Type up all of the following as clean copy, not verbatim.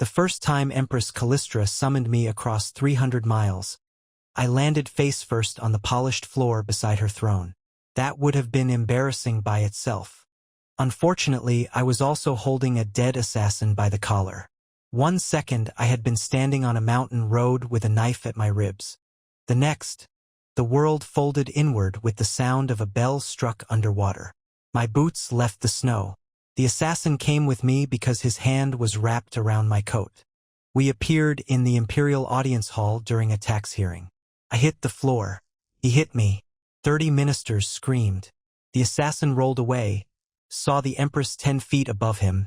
The first time Empress Callistra summoned me across 300 miles, I landed face first on the polished floor beside her throne. That would have been embarrassing by itself. Unfortunately, I was also holding a dead assassin by the collar. 1 second I had been standing on a mountain road with a knife at my ribs. The next, the world folded inward with the sound of a bell struck underwater. My boots left the snow. The assassin came with me because his hand was wrapped around my coat. We appeared in the Imperial Audience Hall during a tax hearing. I hit the floor. He hit me. 30 ministers screamed. The assassin rolled away, saw the Empress 10 feet above him,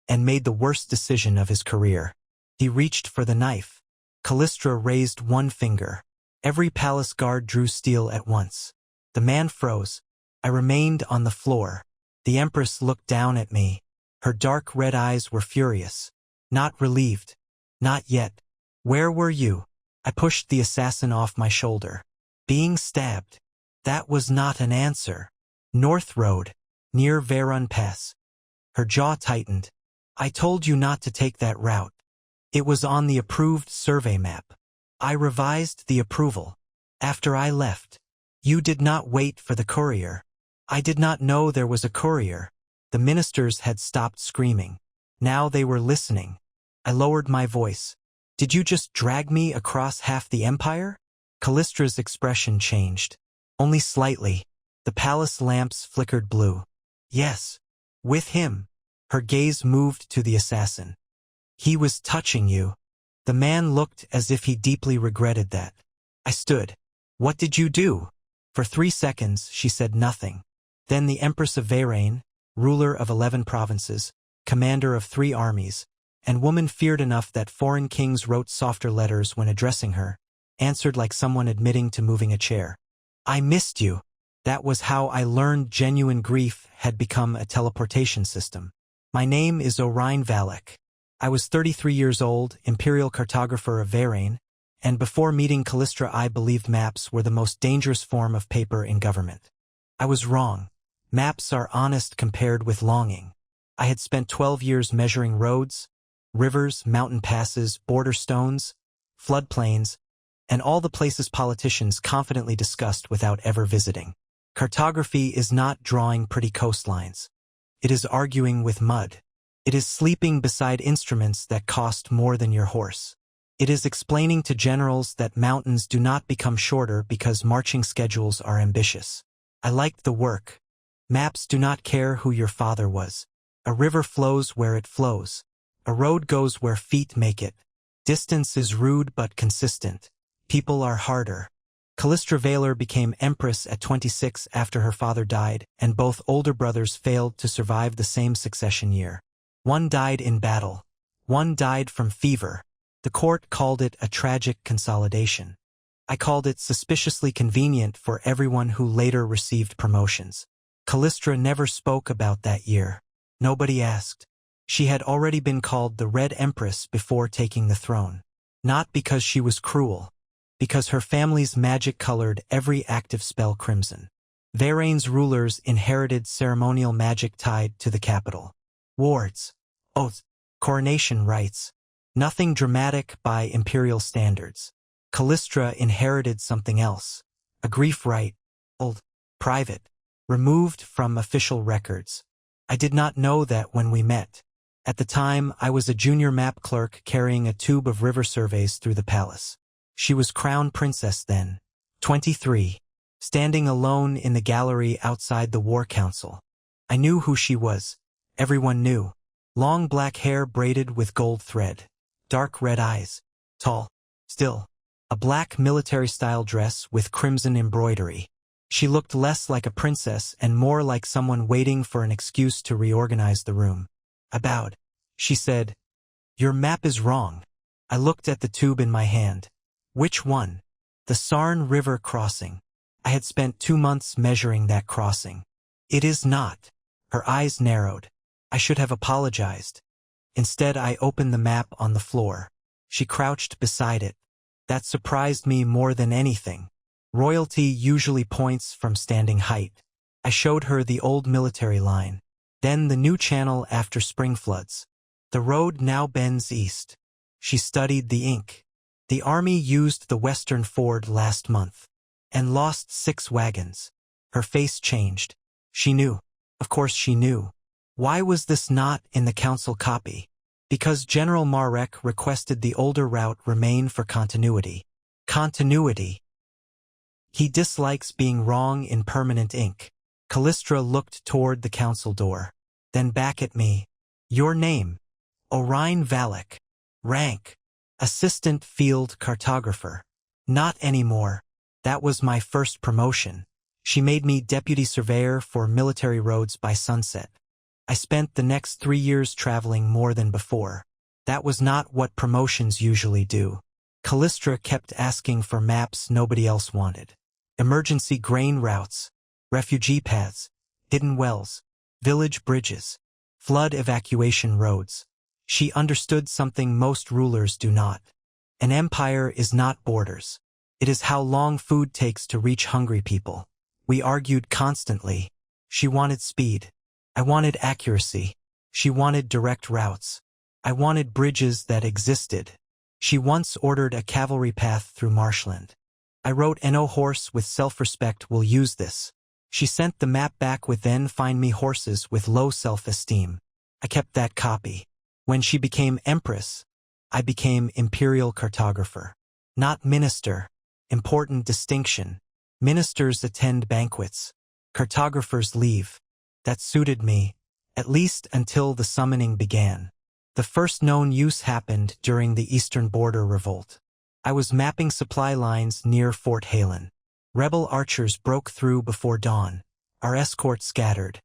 and made the worst decision of his career. He reached for the knife. Callistra raised one finger. Every palace guard drew steel at once. The man froze. I remained on the floor. The Empress looked down at me. Her dark red eyes were furious. Not relieved. Not yet. Where were you? I pushed the assassin off my shoulder. Being stabbed. That was not an answer. North Road, near Verun Pass. Her jaw tightened. I told you not to take that route. It was on the approved survey map. I revised the approval. After I left. You did not wait for the courier. I did not know there was a courier. The ministers had stopped screaming. Now they were listening. I lowered my voice. Did you just drag me across half the empire? Callistra's expression changed. Only slightly. The palace lamps flickered blue. Yes. With him. Her gaze moved to the assassin. He was touching you. The man looked as if he deeply regretted that. I stood. What did you do? For 3 seconds she said nothing. Then the Empress of Varain, ruler of 11 provinces, commander of 3 armies, and woman feared enough that foreign kings wrote softer letters when addressing her, answered like someone admitting to moving a chair. I missed you. That was how I learned genuine grief had become a teleportation system. My name is Orion Valek. I was 33 years old, imperial cartographer of Varain, and before meeting Callistra I believed maps were the most dangerous form of paper in government. I was wrong. Maps are honest compared with longing. I had spent 12 years measuring roads, rivers, mountain passes, border stones, floodplains, and all the places politicians confidently discussed without ever visiting. Cartography is not drawing pretty coastlines. It is arguing with mud. It is sleeping beside instruments that cost more than your horse. It is explaining to generals that mountains do not become shorter because marching schedules are ambitious. I liked the work. Maps do not care who your father was. A river flows where it flows. A road goes where feet make it. Distance is rude but consistent. People are harder. Callistra Valar became empress at 26 after her father died, and both older brothers failed to survive the same succession year. One died in battle. One died from fever. The court called it a tragic consolidation. I called it suspiciously convenient for everyone who later received promotions. Callistra never spoke about that year. Nobody asked. She had already been called the Red Empress before taking the throne. Not because she was cruel. Because her family's magic colored every active spell crimson. Varain's rulers inherited ceremonial magic tied to the capital. Wards, oaths, coronation rites. Nothing dramatic by imperial standards. Callistra inherited something else. A grief rite, old, private, removed from official records. I did not know that when we met. At the time, I was a junior map clerk carrying a tube of river surveys through the palace. She was crown princess then, 23, standing alone in the gallery outside the war council. I knew who she was. Everyone knew. Long black hair braided with gold thread. Dark red eyes. Tall. Still. A black military-style dress with crimson embroidery. She looked less like a princess and more like someone waiting for an excuse to reorganize the room. I bowed. She said, "Your map is wrong." I looked at the tube in my hand. Which one? The Sarn River crossing. I had spent 2 months measuring that crossing. It is not. Her eyes narrowed. I should have apologized. Instead, I opened the map on the floor. She crouched beside it. That surprised me more than anything. Royalty usually points from standing height. I showed her the old military line. Then the new channel after spring floods. The road now bends east. She studied the ink. The army used the western ford last month and lost 6 wagons. Her face changed. She knew. Of course she knew. Why was this not in the council copy? Because General Marek requested the older route remain for continuity. Continuity. He dislikes being wrong in permanent ink. Callistra looked toward the council door, then back at me. Your name? Orion Valak. Rank? Assistant Field Cartographer. Not anymore. That was my first promotion. She made me Deputy Surveyor for military roads by sunset. I spent the next 3 years traveling more than before. That was not what promotions usually do. Callistra kept asking for maps nobody else wanted. Emergency grain routes, refugee paths, hidden wells, village bridges, flood evacuation roads. She understood something most rulers do not. An empire is not borders. It is how long food takes to reach hungry people. We argued constantly. She wanted speed. I wanted accuracy. She wanted direct routes. I wanted bridges that existed. She once ordered a cavalry path through marshland. I wrote, "No horse with self-respect will use this." She sent the map back with, "Then find me horses with low self-esteem." I kept that copy. When she became Empress, I became Imperial Cartographer. Not Minister. Important distinction. Ministers attend banquets. Cartographers leave. That suited me, at least until the summoning began. The first known use happened during the Eastern Border Revolt. I was mapping supply lines near Fort Halen. Rebel archers broke through before dawn. Our escort scattered.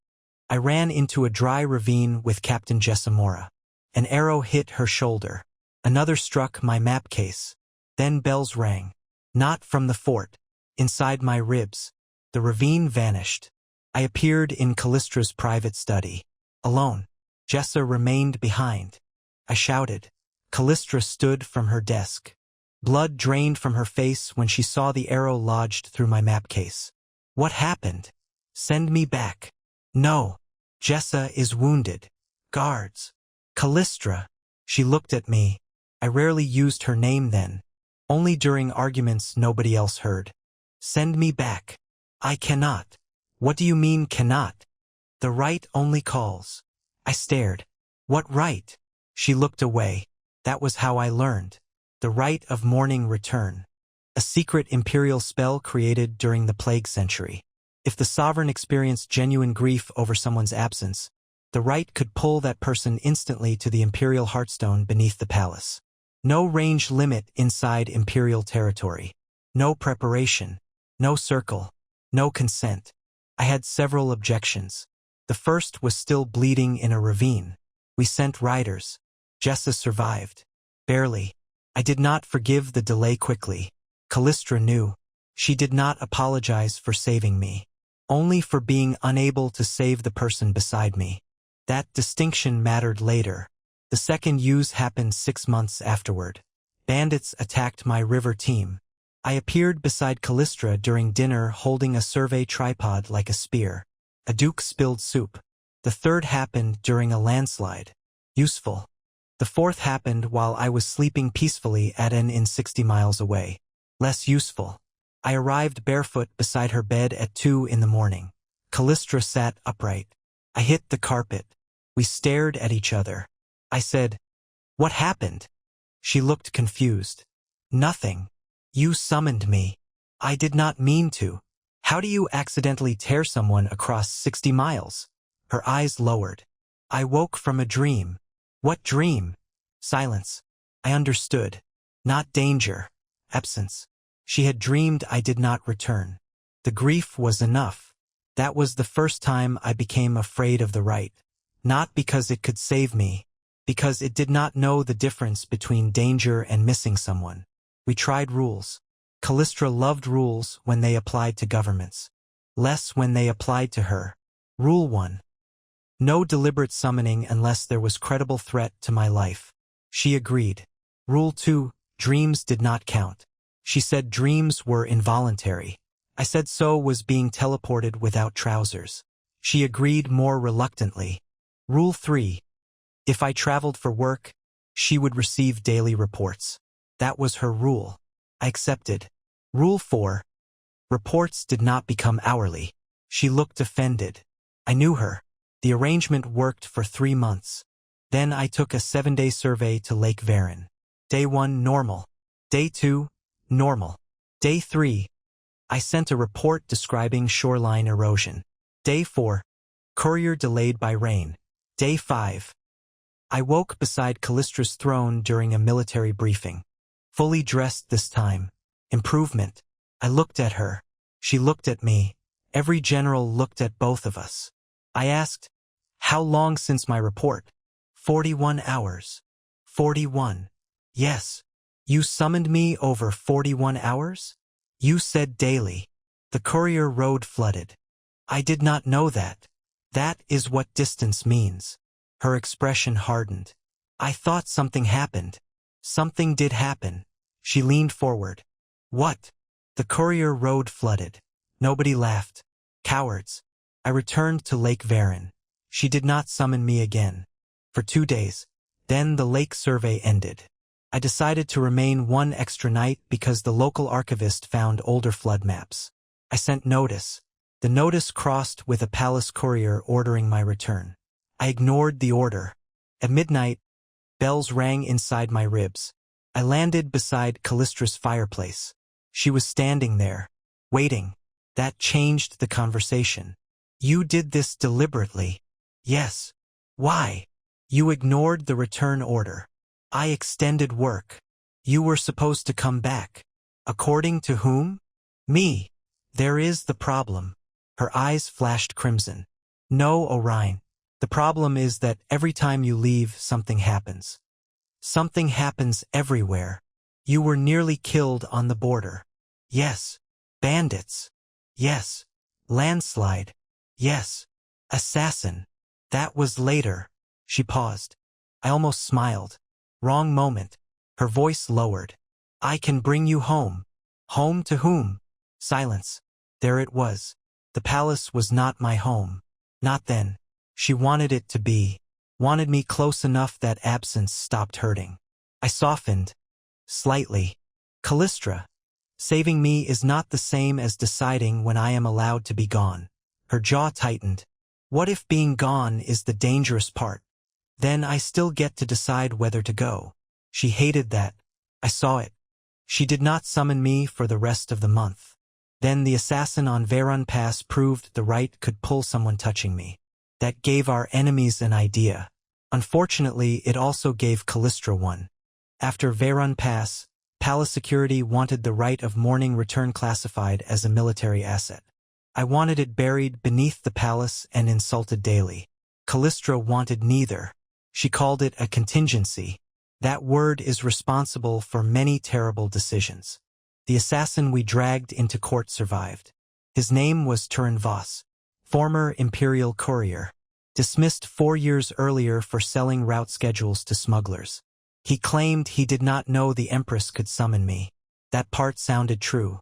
I ran into a dry ravine with Captain Jessamora. An arrow hit her shoulder. Another struck my map case. Then bells rang. Not from the fort. Inside my ribs. The ravine vanished. I appeared in Callistra's private study. Alone. Jessa remained behind. I shouted. Callistra stood from her desk. Blood drained from her face when she saw the arrow lodged through my map case. What happened? Send me back. No. Jessa is wounded. Guards. Callistra. She looked at me. I rarely used her name then. Only during arguments nobody else heard. Send me back. I cannot. What do you mean cannot? The right only calls. I stared. What right? She looked away. That was how I learned. The rite of mourning return. A secret imperial spell created during the plague century. If the sovereign experienced genuine grief over someone's absence, the rite could pull that person instantly to the imperial heartstone beneath the palace. No range limit inside imperial territory. No preparation. No circle. No consent. I had several objections. The first was still bleeding in a ravine. We sent riders. Jessa survived. Barely. I did not forgive the delay quickly. Callistra knew. She did not apologize for saving me. Only for being unable to save the person beside me. That distinction mattered later. The second use happened 6 months afterward. Bandits attacked my river team. I appeared beside Callistra during dinner holding a survey tripod like a spear. A duke spilled soup. The third happened during a landslide. Useful. The fourth happened while I was sleeping peacefully at an inn 60 miles away. Less useful. I arrived barefoot beside her bed at 2 in the morning. Callistra sat upright. I hit the carpet. We stared at each other. I said, "What happened?" She looked confused. "Nothing. You summoned me." "I did not mean to." "How do you accidentally tear someone across 60 miles? Her eyes lowered. "I woke from a dream." "What dream?" Silence. I understood. Not danger. Absence. She had dreamed I did not return. The grief was enough. That was the first time I became afraid of the right. Not because it could save me. Because it did not know the difference between danger and missing someone. We tried rules. Callistra loved rules when they applied to governments. Less when they applied to her. Rule 1. No deliberate summoning unless there was credible threat to my life. She agreed. Rule 2. Dreams did not count. She said dreams were involuntary. I said so was being teleported without trousers. She agreed more reluctantly. Rule 3. If I traveled for work, she would receive daily reports. That was her rule. I accepted. Rule 4. Reports did not become hourly. She looked offended. I knew her. The arrangement worked for 3 months. Then I took a 7-day survey to Lake Varen. Day 1, normal. Day 2, normal. Day 3, I sent a report describing shoreline erosion. Day 4, courier delayed by rain. Day 5, I woke beside Callistra's throne during a military briefing. Fully dressed this time. Improvement. I looked at her. She looked at me. Every general looked at both of us. I asked, how long since my report? 41 hours. 41. Yes. You summoned me over 41 hours? You said daily. The courier road flooded. I did not know that. That is what distance means. Her expression hardened. I thought something happened. Something did happen. She leaned forward. What? The courier road flooded. Nobody laughed. Cowards. I returned to Lake Varen. She did not summon me again. For 2 days. Then the lake survey ended. I decided to remain 1 extra night because the local archivist found older flood maps. I sent notice. The notice crossed with a palace courier ordering my return. I ignored the order. At midnight, bells rang inside my ribs. I landed beside Callistra's fireplace. She was standing there, waiting. That changed the conversation. You did this deliberately. Yes. Why? You ignored the return order. I extended work. You were supposed to come back. According to whom? Me. There is the problem. Her eyes flashed crimson. No, Orion. The problem is that every time you leave, something happens. Something happens everywhere. You were nearly killed on the border. Yes. Bandits. Yes. Landslide. Yes. Assassin. That was later. She paused. I almost smiled. Wrong moment. Her voice lowered. I can bring you home. Home to whom? Silence. There it was. The palace was not my home. Not then. She wanted it to be. Wanted me close enough that absence stopped hurting. I softened. Slightly. Callistra. Saving me is not the same as deciding when I am allowed to be gone. Her jaw tightened. What if being gone is the dangerous part? Then I still get to decide whether to go. She hated that. I saw it. She did not summon me for the rest of the month. Then the assassin on Varen Pass proved the right could pull someone touching me. That gave our enemies an idea. Unfortunately, it also gave Callistra one. After Varen Pass, palace security wanted the right of mourning return classified as a military asset. I wanted it buried beneath the palace and insulted daily. Callistra wanted neither. She called it a contingency. That word is responsible for many terrible decisions. The assassin we dragged into court survived. His name was Turin Voss, former imperial courier, dismissed 4 years earlier for selling route schedules to smugglers. He claimed he did not know the Empress could summon me. That part sounded true.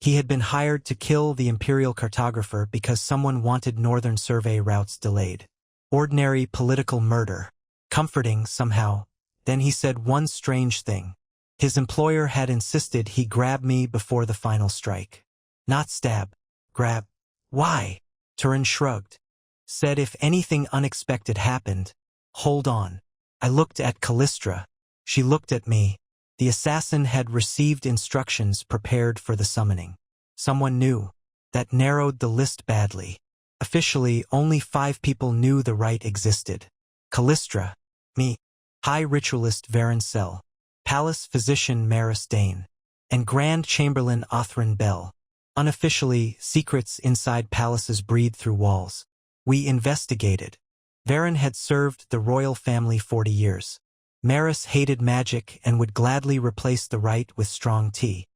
He had been hired to kill the imperial cartographer because someone wanted northern survey routes delayed. Ordinary political murder. Comforting, somehow. Then he said one strange thing. His employer had insisted he grab me before the final strike. Not stab. Grab. Why? Turin shrugged. Said if anything unexpected happened, hold on. I looked at Callistra. She looked at me. The assassin had received instructions prepared for the summoning. Someone knew. That narrowed the list badly. Officially, only 5 people knew the right existed. Callistra, me, High Ritualist Varen Sel, Palace Physician Maris Dane, and Grand Chamberlain Othran Bell. Unofficially, secrets inside palaces breathed through walls. We investigated. Varen had served the royal family 40 years. Maris hated magic and would gladly replace the right with strong tea.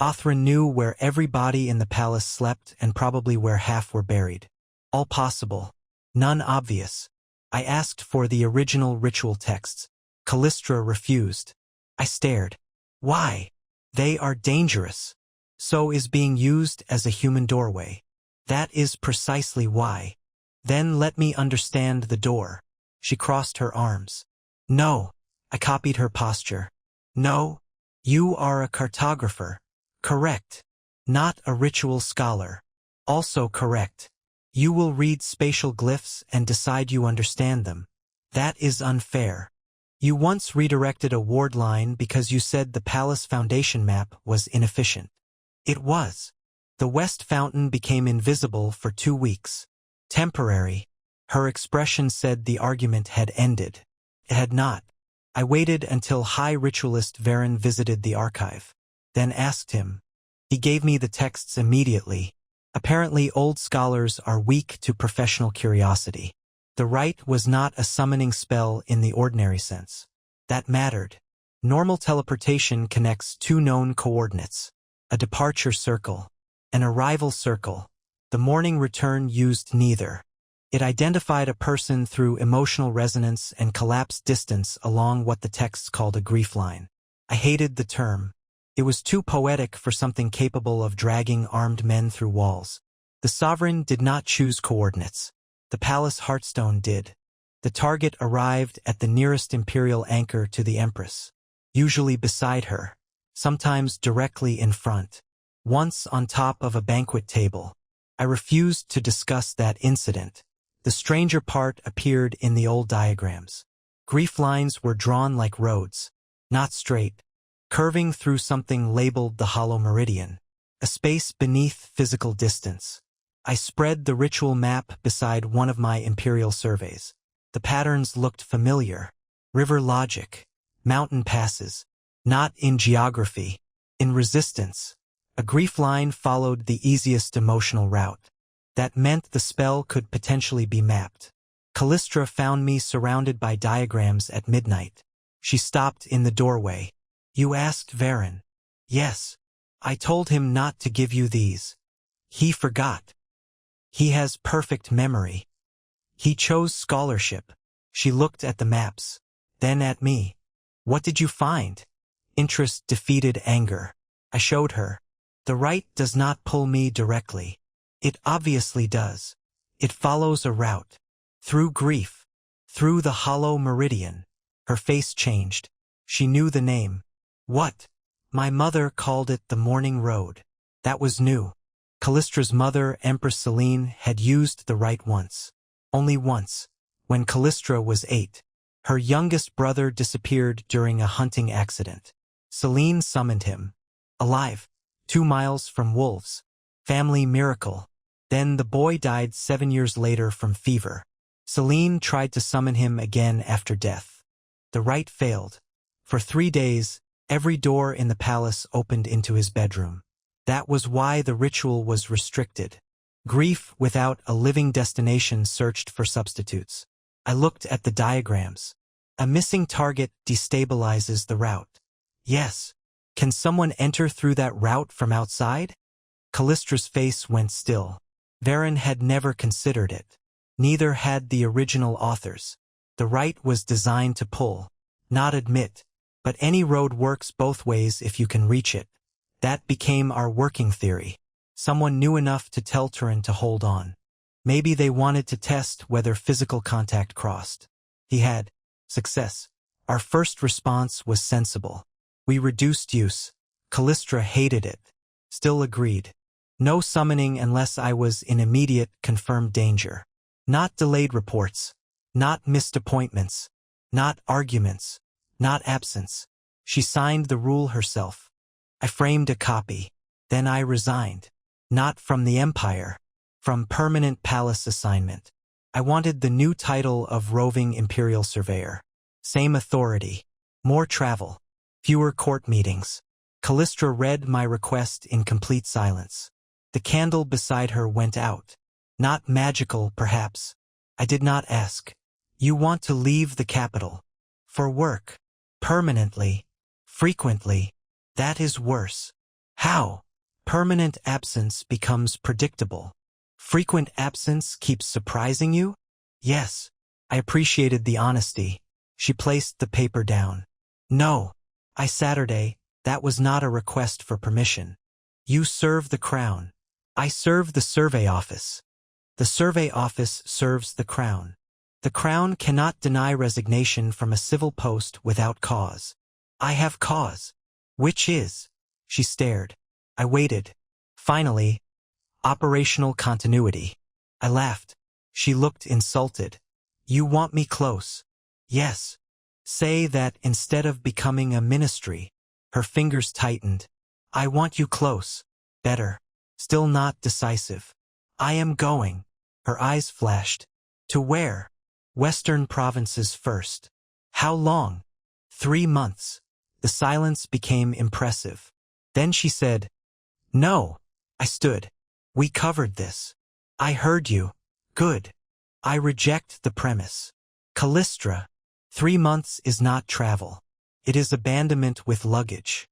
Othran knew where every body in the palace slept and probably where half were buried. All possible. None obvious. I asked for the original ritual texts. Callistra refused. I stared. Why? They are dangerous. So is being used as a human doorway. That is precisely why. Then let me understand the door. She crossed her arms. No. I copied her posture. No. You are a cartographer. Correct. Not a ritual scholar. Also correct. You will read spatial glyphs and decide you understand them. That is unfair. You once redirected a ward line because you said the palace foundation map was inefficient. It was. The west fountain became invisible for 2 weeks. Temporary. Her expression said the argument had ended. It had not. I waited until High Ritualist Varen visited the archive, then asked him. He gave me the texts immediately. Apparently old scholars are weak to professional curiosity. The rite was not a summoning spell in the ordinary sense. That mattered. Normal teleportation connects 2 known coordinates, a departure circle, an arrival circle. The morning return used neither. It identified a person through emotional resonance and collapsed distance along what the texts called a grief line. I hated the term. It was too poetic for something capable of dragging armed men through walls. The sovereign did not choose coordinates. The palace heartstone did. The target arrived at the nearest imperial anchor to the Empress, usually beside her, sometimes directly in front, once on top of a banquet table. I refused to discuss that incident. The stranger part appeared in the old diagrams. Grief lines were drawn like roads, not straight, curving through something labeled the hollow meridian, a space beneath physical distance. I spread the ritual map beside one of my imperial surveys. The patterns looked familiar. River logic, mountain passes, not in geography, in resistance. A grief line followed the easiest emotional route. That meant the spell could potentially be mapped. Callistra found me surrounded by diagrams at midnight. She stopped in the doorway. You asked Varen. Yes. I told him not to give you these. He forgot. He has perfect memory. He chose scholarship. She looked at the maps, then at me. What did you find? Interest defeated anger. I showed her. The rite does not pull me directly. It obviously does. It follows a route. Through grief. Through the hollow meridian. Her face changed. She knew the name. What? My mother called it the Morning Road. That was new. Callistra's mother, Empress Selene, had used the rite once. Only once. When Callistra was 8. Her youngest brother disappeared during a hunting accident. Selene summoned him. Alive. 2 miles from wolves. Family miracle. Then the boy died 7 years later from fever. Selene tried to summon him again after death. The rite failed. For 3 days, every door in the palace opened into his bedroom. That was why the ritual was restricted. Grief without a living destination searched for substitutes. I looked at the diagrams. A missing target destabilizes the route. Yes. Can someone enter through that route from outside? Callistra's face went still. Varen had never considered it. Neither had the original authors. The rite was designed to pull, not admit. But any road works both ways if you can reach it. That became our working theory. Someone knew enough to tell Turin to hold on. Maybe they wanted to test whether physical contact crossed. He had. Success. Our first response was sensible. We reduced use. Callistra hated it. Still agreed. No summoning unless I was in immediate, confirmed danger. Not delayed reports. Not missed appointments. Not arguments. Not absence. She signed the rule herself. I framed a copy. Then I resigned. Not from the Empire. From permanent palace assignment. I wanted the new title of roving imperial surveyor. Same authority. More travel. Fewer court meetings. Callistra read my request in complete silence. The candle beside her went out. Not magical, perhaps. I did not ask. You want to leave the capital. For work. Permanently. Frequently. That is worse. How? Permanent absence becomes predictable. Frequent absence keeps surprising you? Yes. I appreciated the honesty. She placed the paper down. No. Saturday, that was not a request for permission. You serve the crown. I serve the survey office. The survey office serves the crown. The crown cannot deny resignation from a civil post without cause. I have cause. Which is? She stared. I waited. Finally, operational continuity. I laughed. She looked insulted. You want me close? Yes. Say that instead of becoming a ministry. Her fingers tightened. I want you close. Better. Still not decisive. I am going. Her eyes flashed. To where? Western provinces first. How long? 3 months. The silence became impressive. Then she said, No. I stood. We covered this. I heard you. Good. I reject the premise. Callistra. 3 months is not travel. It is abandonment with luggage.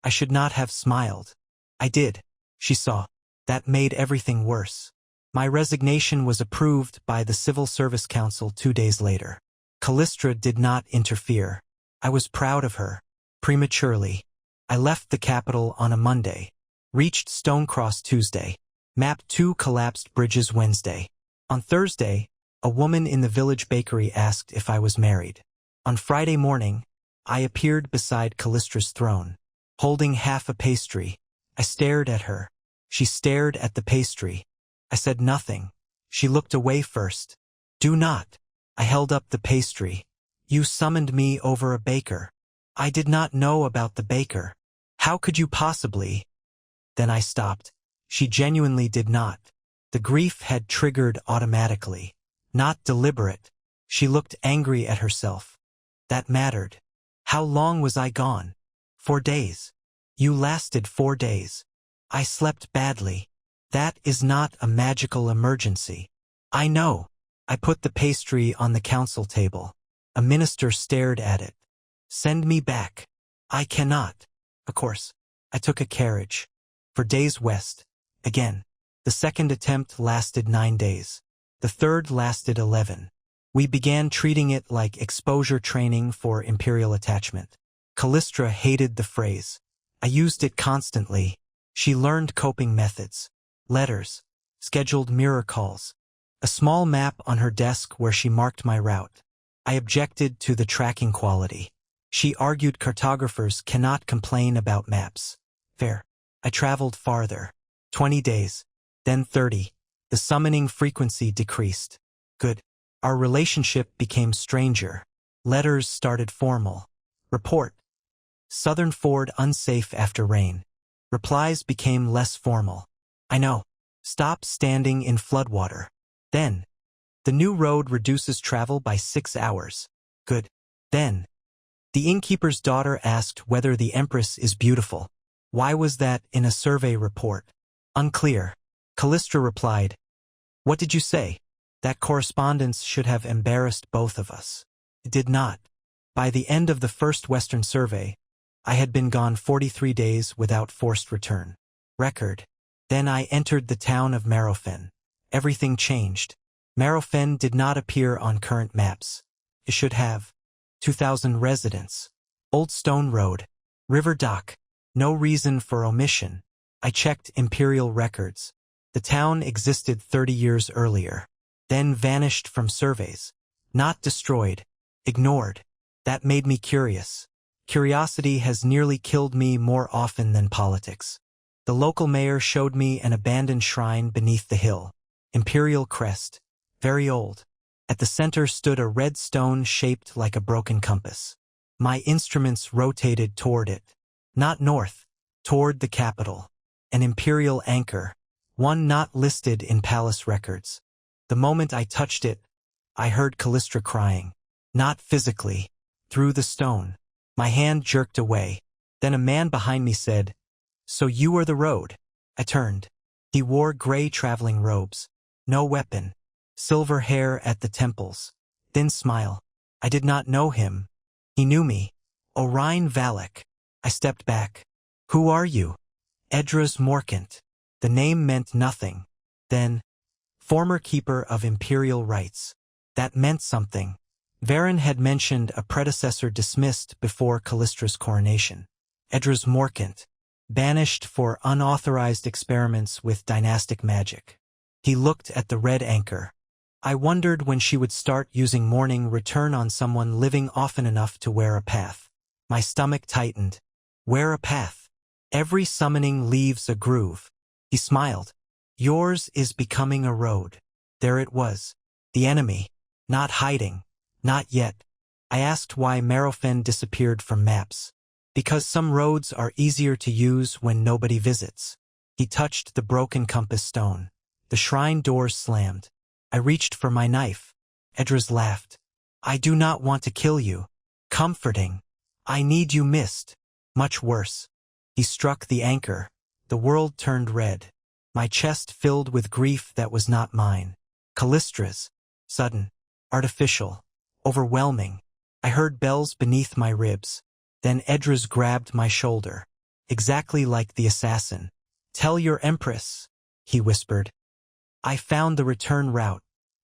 I should not have smiled. I did. She saw. That made everything worse. My resignation was approved by the Civil Service Council 2 days later. Callistra did not interfere. I was proud of her. Prematurely. I left the capital on a Monday. Reached Stonecross Tuesday. Mapped 2 collapsed bridges Wednesday. On Thursday, a woman in the village bakery asked if I was married. On Friday morning, I appeared beside Callistra's throne, holding half a pastry. I stared at her. She stared at the pastry. I said nothing. She looked away first. Do not. I held up the pastry. You summoned me over a baker. I did not know about the baker. How could you possibly? Then I stopped. She genuinely did not. The grief had triggered automatically. Not deliberate. She looked angry at herself. That mattered. How long was I gone? 4 days. You lasted 4 days. I slept badly. That is not a magical emergency. I know. I put the pastry on the council table. A minister stared at it. Send me back. I cannot. Of course. I took a carriage. For days west. Again. The second attempt lasted 9 days. The third lasted 11. We began treating it like exposure training for imperial attachment. Callistra hated the phrase. I used it constantly. She learned coping methods. Letters. Scheduled mirror calls. A small map on her desk where she marked my route. I objected to the tracking quality. She argued cartographers cannot complain about maps. Fair. I traveled farther. 20 days. Then 30. The summoning frequency decreased. Good. Our relationship became stranger. Letters started formal. Report. Southern Ford unsafe after rain. Replies became less formal. I know. Stop standing in floodwater. Then. The new road reduces travel by 6 hours. Good. Then. The innkeeper's daughter asked whether the Empress is beautiful. Why was that in a survey report? Unclear. Callistra replied. What did you say? That correspondence should have embarrassed both of us. It did not. By the end of the first Western survey, I had been gone 43 days without forced return. Record. Then I entered the town of Marrowfen. Everything changed. Marrowfen did not appear on current maps. It should have. 2,000 residents. Old Stone Road. River Dock. No reason for omission. I checked imperial records. The town existed 30 years earlier. Then vanished from surveys. Not destroyed. Ignored. That made me curious. Curiosity has nearly killed me more often than politics. The local mayor showed me an abandoned shrine beneath the hill. Imperial crest. Very old. At the center stood a red stone shaped like a broken compass. My instruments rotated toward it. Not north. Toward the capital. An imperial anchor. One not listed in palace records. The moment I touched it, I heard Callistra crying. Not physically. Through the stone. My hand jerked away. Then a man behind me said, So you are the road. I turned. He wore gray traveling robes. No weapon. Silver hair at the temples. Thin smile. I did not know him. He knew me. Orion Valak. I stepped back. Who are you? Edras Morkant. The name meant nothing. Then, former keeper of imperial rights. That meant something. Varen had mentioned a predecessor dismissed before Callistra's coronation. Edras Morkant. Banished for unauthorized experiments with dynastic magic. He looked at the red anchor. I wondered when she would start using morning return on someone living often enough to wear a path. My stomach tightened. Wear a path. Every summoning leaves a groove. He smiled. Yours is becoming a road. There it was. The enemy. Not hiding. Not yet. I asked why Merofen disappeared from maps. Because some roads are easier to use when nobody visits. He touched the broken compass stone. The shrine doors slammed. I reached for my knife. Edras laughed. I do not want to kill you. Comforting. I need you missed. Much worse. He struck the anchor. The world turned red. My chest filled with grief that was not mine. Callistra's. Sudden. Artificial. Overwhelming. I heard bells beneath my ribs. Then Edras grabbed my shoulder. Exactly like the assassin. Tell your Empress, he whispered. I found the return route.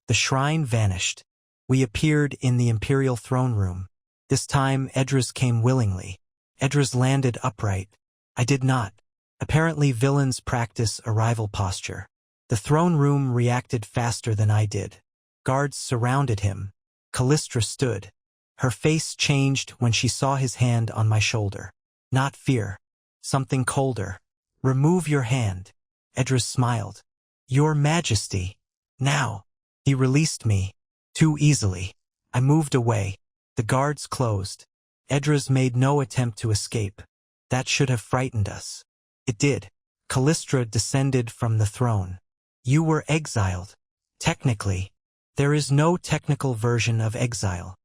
The shrine vanished. We appeared in the imperial throne room. This time Edras came willingly. Edras landed upright. I did not. Apparently villains practice arrival posture. The throne room reacted faster than I did. Guards surrounded him. Callistra stood. Her face changed when she saw his hand on my shoulder. Not fear. Something colder. Remove your hand. Edras smiled. Your Majesty. Now. He released me. Too easily. I moved away. The guards closed. Edras made no attempt to escape. That should have frightened us. It did. Callistra descended from the throne. You were exiled. Technically. There is no technical version of exile.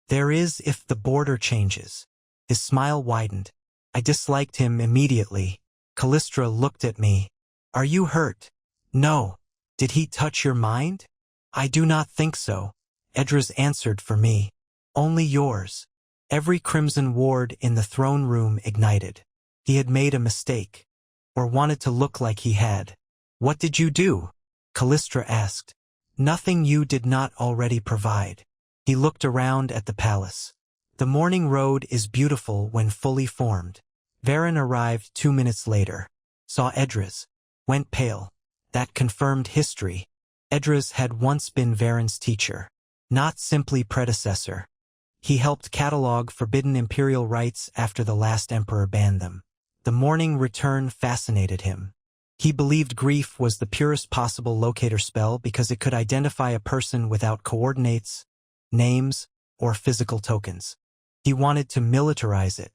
There is if the border changes. His smile widened. I disliked him immediately. Callistra looked at me. Are you hurt? No. Did he touch your mind? I do not think so. Edras answered for me. Only yours. Every crimson ward in the throne room ignited. He had made a mistake. Or wanted to look like he had. What did you do? Callistra asked. Nothing you did not already provide. He looked around at the palace. The morning road is beautiful when fully formed. Varen arrived 2 minutes later. Saw Edras. Went pale. That confirmed history. Edras had once been Varen's teacher. Not simply predecessor. He helped catalog forbidden imperial rites after the last emperor banned them. The morning return fascinated him. He believed grief was the purest possible locator spell because it could identify a person without coordinates, names, or physical tokens. He wanted to militarize it.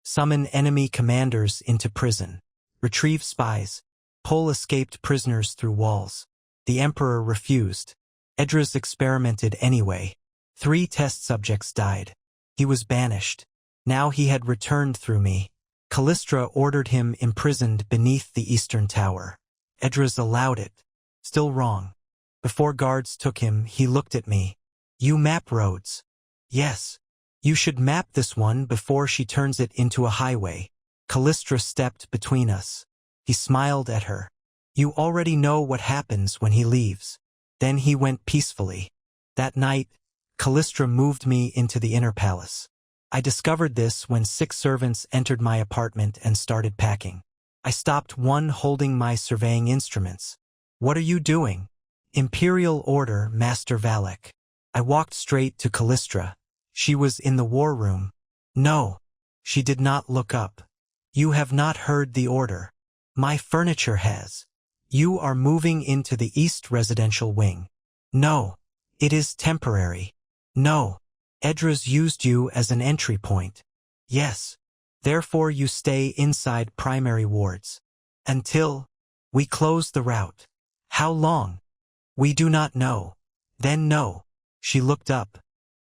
Summon enemy commanders into prison. Retrieve spies. Pull escaped prisoners through walls. The emperor refused. Edras experimented anyway. 3 test subjects died. He was banished. Now he had returned through me. Callistra ordered him imprisoned beneath the eastern tower. Edras allowed it. Still wrong. Before guards took him, he looked at me. You map roads. Yes. You should map this one before she turns it into a highway. Callistra stepped between us. He smiled at her. You already know what happens when he leaves. Then he went peacefully. That night, Callistra moved me into the inner palace. I discovered this when 6 servants entered my apartment and started packing. I stopped one holding my surveying instruments. What are you doing? Imperial Order, Master Valak. I walked straight to Callistra. She was in the war room. No. She did not look up. You have not heard the order. My furniture has. You are moving into the East Residential Wing. No. It is temporary. No. Edras used you as an entry point. Yes. Therefore you stay inside primary wards. Until we close the route. How long? We do not know. Then no. She looked up.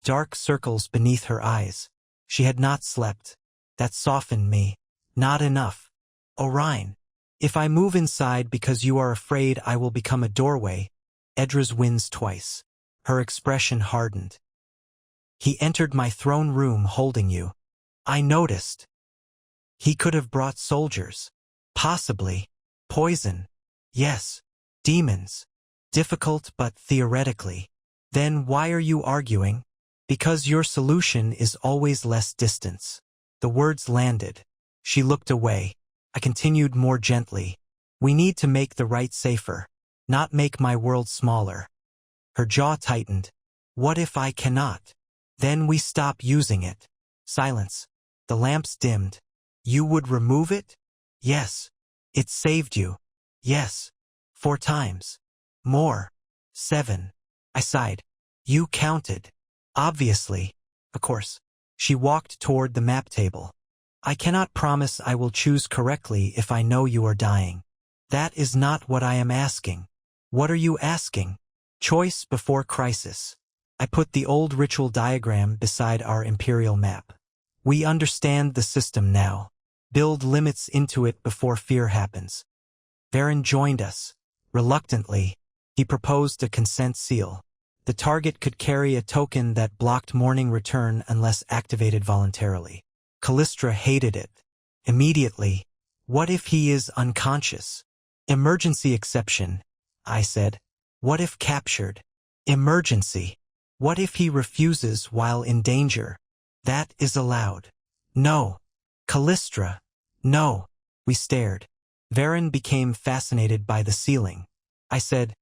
Dark circles beneath her eyes. She had not slept. That softened me. Not enough. Orion. If I move inside because you are afraid I will become a doorway, Edras wins twice. Her expression hardened. He entered my throne room holding you. I noticed. He could have brought soldiers. Possibly. Poison. Yes. Demons. Difficult but theoretically. Then why are you arguing? Because your solution is always less distance. The words landed. She looked away. I continued more gently. We need to make the right safer. Not make my world smaller. Her jaw tightened. What if I cannot? Then we stop using it. Silence. The lamps dimmed. You would remove it? Yes. It saved you. Yes. 4 times. More. 7. I sighed. You counted. Obviously. Of course. She walked toward the map table. I cannot promise I will choose correctly if I know you are dying. That is not what I am asking. What are you asking? Choice before crisis. I put the old ritual diagram beside our imperial map. We understand the system now. Build limits into it before fear happens. Varen joined us. Reluctantly, he proposed a consent seal. The target could carry a token that blocked morning return unless activated voluntarily. Callistra hated it. Immediately, what if he is unconscious? Emergency exception, I said. What if captured? Emergency. What if he refuses while in danger? That is allowed. No. Callistra. No. We stared. Varen became fascinated by the ceiling. I said,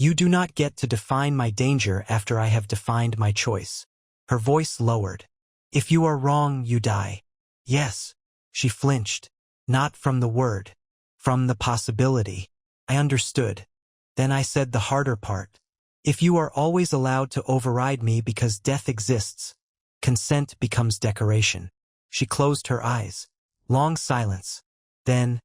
You do not get to define my danger after I have defined my choice. Her voice lowered. If you are wrong, you die. Yes. She flinched. Not from the word. From the possibility. I understood. Then I said the harder part. If you are always allowed to override me because death exists, consent becomes decoration. She closed her eyes. Long silence. Then,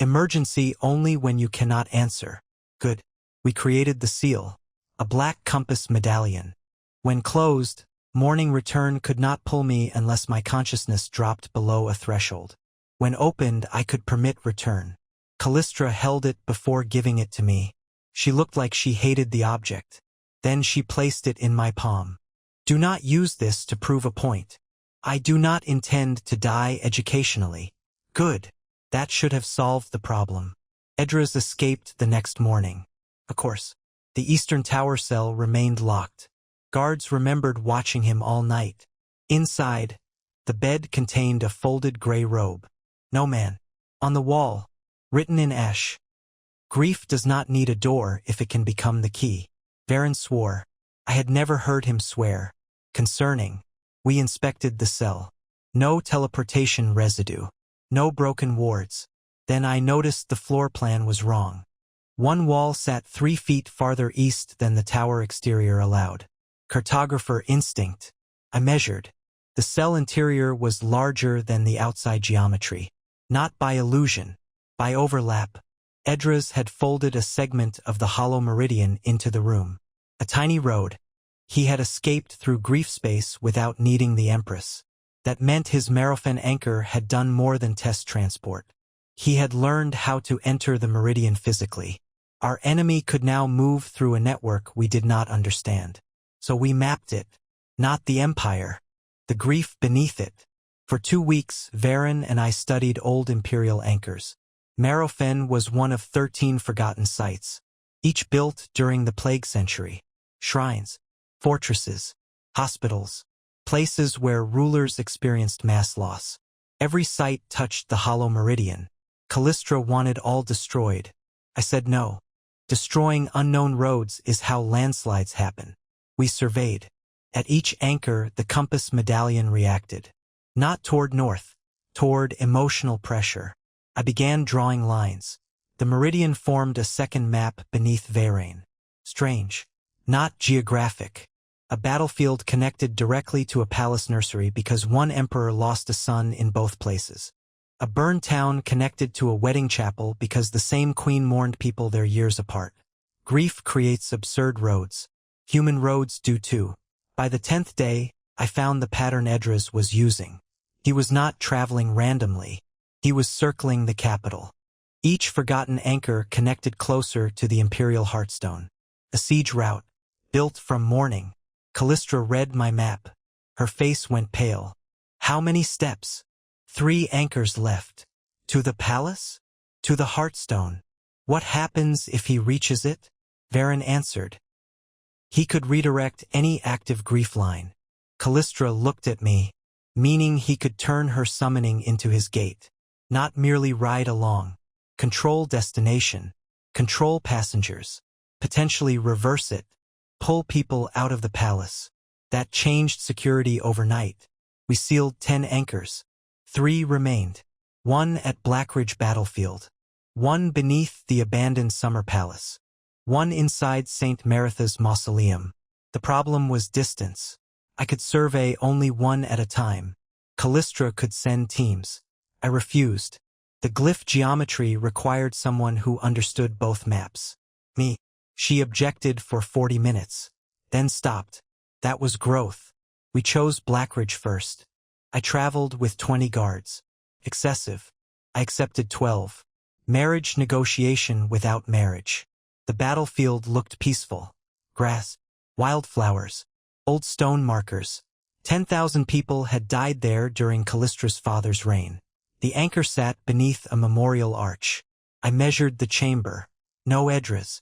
emergency only when you cannot answer. Good. We created the seal. A black compass medallion. When closed, morning return could not pull me unless my consciousness dropped below a threshold. When opened, I could permit return. Callistra held it before giving it to me. She looked like she hated the object. Then she placed it in my palm. Do not use this to prove a point. I do not intend to die educationally. Good. That should have solved the problem. Edras escaped the next morning. Of course, the Eastern Tower cell remained locked. Guards remembered watching him all night. Inside, the bed contained a folded gray robe. No man. On the wall, written in ash. Grief does not need a door if it can become the key. Varen swore. I had never heard him swear. Concerning. We inspected the cell. No teleportation residue. No broken wards. Then I noticed the floor plan was wrong. One wall sat 3 feet farther east than the tower exterior allowed. Cartographer instinct. I measured. The cell interior was larger than the outside geometry. Not by illusion. By overlap. Edras had folded a segment of the hollow meridian into the room. A tiny road. He had escaped through grief space without needing the Empress. That meant his Marofan anchor had done more than test transport. He had learned how to enter the meridian physically. Our enemy could now move through a network we did not understand. So we mapped it. Not the Empire. The grief beneath it. For 2 weeks, Varen and I studied old imperial anchors. Marofan was one of 13 forgotten sites, each built during the Plague Century. Shrines, fortresses, hospitals, places where rulers experienced mass loss. Every site touched the hollow meridian. Callistra wanted all destroyed. I said no. Destroying unknown roads is how landslides happen. We surveyed. At each anchor, the compass medallion reacted. Not toward north, toward emotional pressure. I began drawing lines. The meridian formed a second map beneath Varen. Strange. Not geographic. A battlefield connected directly to a palace nursery because one emperor lost a son in both places. A burned town connected to a wedding chapel because the same queen mourned people their years apart. Grief creates absurd roads. Human roads do too. By the 10th day, I found the pattern Edras was using. He was not traveling randomly. He was circling the capital. Each forgotten anchor connected closer to the Imperial Heartstone. A siege route, built from mourning. Callistra read my map. Her face went pale. How many steps? 3 anchors left. To the palace? To the Heartstone. What happens if he reaches it? Varen answered. He could redirect any active grief line. Callistra looked at me, meaning he could turn her summoning into his gate. Not merely ride along. Control destination. Control passengers. Potentially reverse it. pull people out of the palace. That changed security overnight. We sealed 10 anchors. 3 remained. 1 at Blackridge Battlefield. 1 beneath the abandoned Summer Palace. 1 inside St. Maritha's Mausoleum. The problem was distance. I could survey only 1 at a time. Callistra could send teams. I refused. The glyph geometry required someone who understood both maps. Me. She objected for 40 minutes. Then stopped. That was growth. We chose Blackridge first. I traveled with 20 guards. Excessive. I accepted 12. Marriage negotiation without marriage. The battlefield looked peaceful. Grass. Wildflowers. Old stone markers. 10,000 people had died there during Callistra's father's reign. The anchor sat beneath a memorial arch. I measured the chamber. No edras.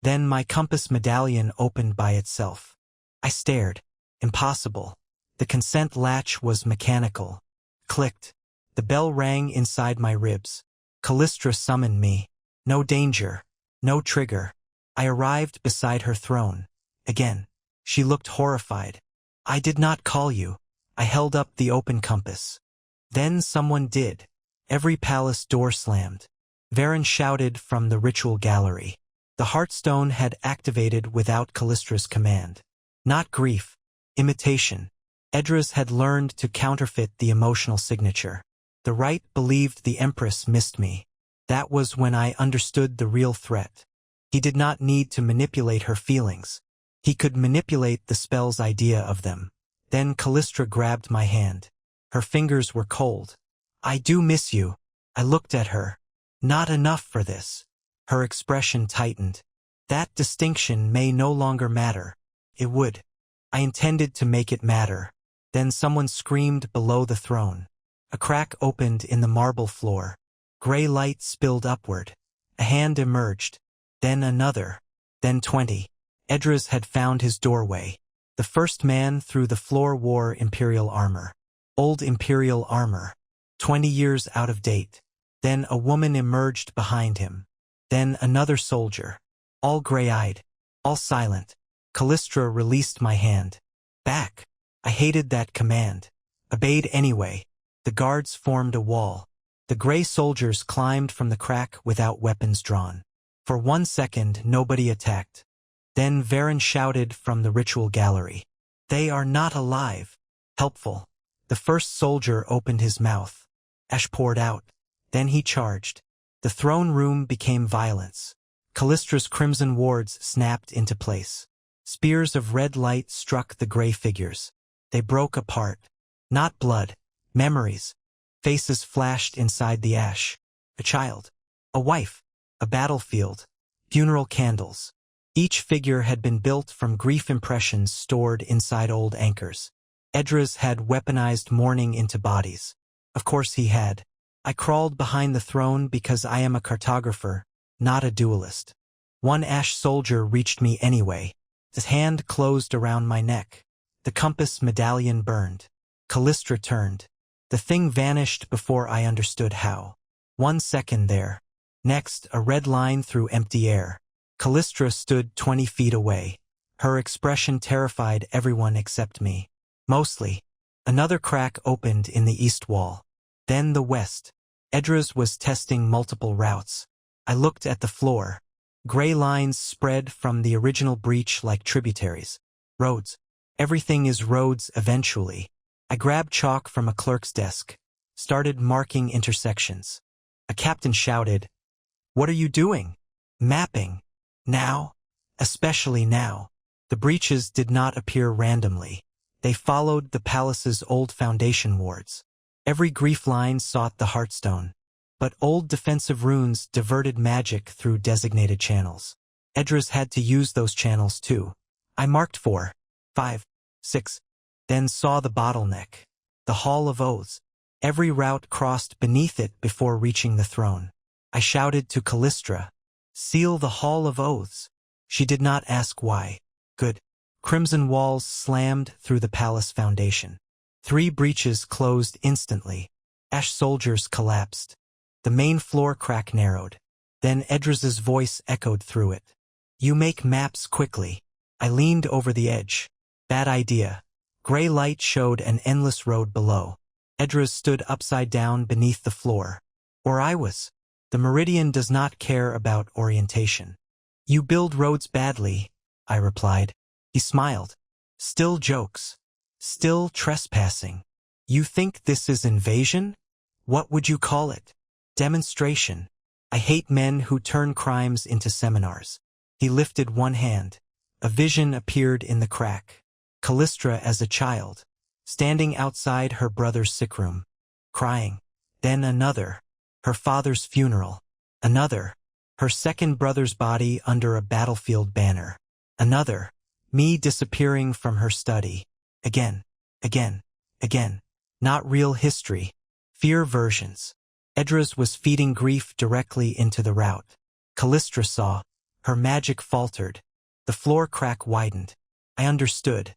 Then my compass medallion opened by itself. I stared. Impossible. The consent latch was mechanical. Clicked. The bell rang inside my ribs. Callistra summoned me. No danger. No trigger. I arrived beside her throne. Again. She looked horrified. I did not call you. I held up the open compass. Then someone did. Every palace door slammed. Varen shouted from the ritual gallery. The Heartstone had activated without Callistra's command. Not grief. Imitation. Edras had learned to counterfeit the emotional signature. The right believed the Empress missed me. That was when I understood the real threat. He did not need to manipulate her feelings. He could manipulate the spell's idea of them. Then Callistra grabbed my hand. Her fingers were cold. I do miss you. I looked at her. Not enough for this. Her expression tightened. That distinction may no longer matter. It would. I intended to make it matter. Then someone screamed below the throne. A crack opened in the marble floor. Gray light spilled upward. A hand emerged. Then another. Then 20. Edras had found his doorway. The first man through the floor wore Imperial armor. Old Imperial armor. 20 years out of date. Then a woman emerged behind him. Then another soldier. All gray-eyed. All silent. Callistra released my hand. Back. I hated that command. Obeyed anyway. The guards formed a wall. The gray soldiers climbed from the crack without weapons drawn. For 1 second, nobody attacked. Then Varen shouted from the ritual gallery. They are not alive. Helpful. The first soldier opened his mouth. Ash poured out. Then he charged. The throne room became violence. Callistra's crimson wards snapped into place. Spears of red light struck the gray figures. They broke apart. Not blood. Memories. Faces flashed inside the ash. A child. A wife. A battlefield. Funeral candles. Each figure had been built from grief impressions stored inside old anchors. Edras had weaponized mourning into bodies. Of course he had. I crawled behind the throne because I am a cartographer, not a duelist. 1 ash soldier reached me anyway. His hand closed around my neck. The compass medallion burned. Callistra turned. The thing vanished before I understood how. 1 second there. Next, a red line through empty air. Callistra stood 20 feet away. Her expression terrified everyone except me. Mostly. Another crack opened in the east wall. Then the west. Edras was testing multiple routes. I looked at the floor. Gray lines spread from the original breach like tributaries. Roads. Everything is roads eventually. I grabbed chalk from a clerk's desk. Started marking intersections. A captain shouted, "What are you doing?" "Mapping." "Now?" "Especially now." The breaches did not appear randomly. They followed the palace's old foundation wards. Every grief line sought the Heartstone. But old defensive runes diverted magic through designated channels. Edras had to use those channels too. I marked 4, 5, 6, then saw the bottleneck. The Hall of Oaths. Every route crossed beneath it before reaching the throne. I shouted to Callistra, "Seal the Hall of Oaths." She did not ask why. Good. Crimson walls slammed through the palace foundation. 3 breaches closed instantly. Ash soldiers collapsed. The main floor crack narrowed. Then Edras's voice echoed through it. "You make maps quickly. I leaned over the edge. Bad idea. Gray light showed an endless road below. Edras stood upside down beneath the floor. Or I was. The meridian does not care about orientation. You build roads badly, I replied. He smiled. Still jokes. Still trespassing. You think this is invasion? What would you call it? Demonstration. I hate men who turn crimes into seminars. He lifted one hand. A vision appeared in the crack. Callistra as a child, standing outside her brother's sick room, crying. Then another. Her father's funeral. Another. Her second brother's body under a battlefield banner. Another. Me disappearing from her study. Again. Again. Again. Not real history. Fear versions. Edras was feeding grief directly into the route. Callistra saw. Her magic faltered. The floor crack widened. I understood.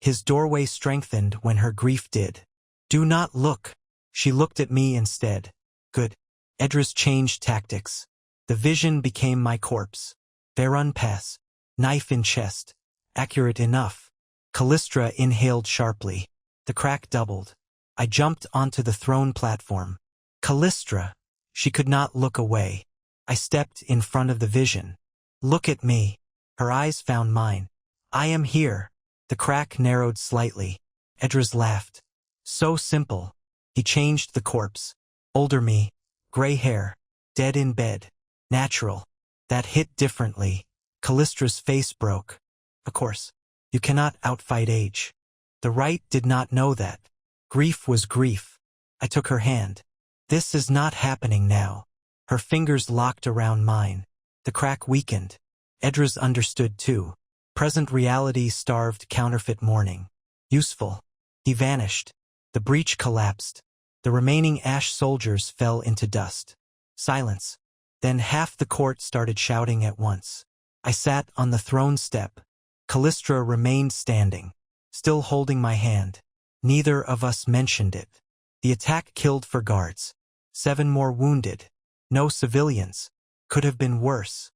His doorway strengthened when her grief did. Do not look. She looked at me instead. Good. Edras changed tactics. The vision became my corpse. Verun pass. Knife in chest. Accurate enough. Callistra inhaled sharply. The crack doubled. I jumped onto the throne platform. Callistra. She could not look away. I stepped in front of the vision. Look at me. Her eyes found mine. I am here. The crack narrowed slightly. Edras laughed. So simple. He changed the corpse. Older me. Gray hair. Dead in bed. Natural. That hit differently. Callistra's face broke. Of course. You cannot outfight age. The right did not know that. Grief was grief. I took her hand. This is not happening now. Her fingers locked around mine. The crack weakened. Edras understood too. Present reality starved counterfeit mourning. Useful. He vanished. The breach collapsed. The remaining ash soldiers fell into dust. Silence. Then half the court started shouting at once. I sat on the throne step. Callistra remained standing, still holding my hand. Neither of us mentioned it. The attack killed for guards. 7 more wounded. No civilians. Could have been worse.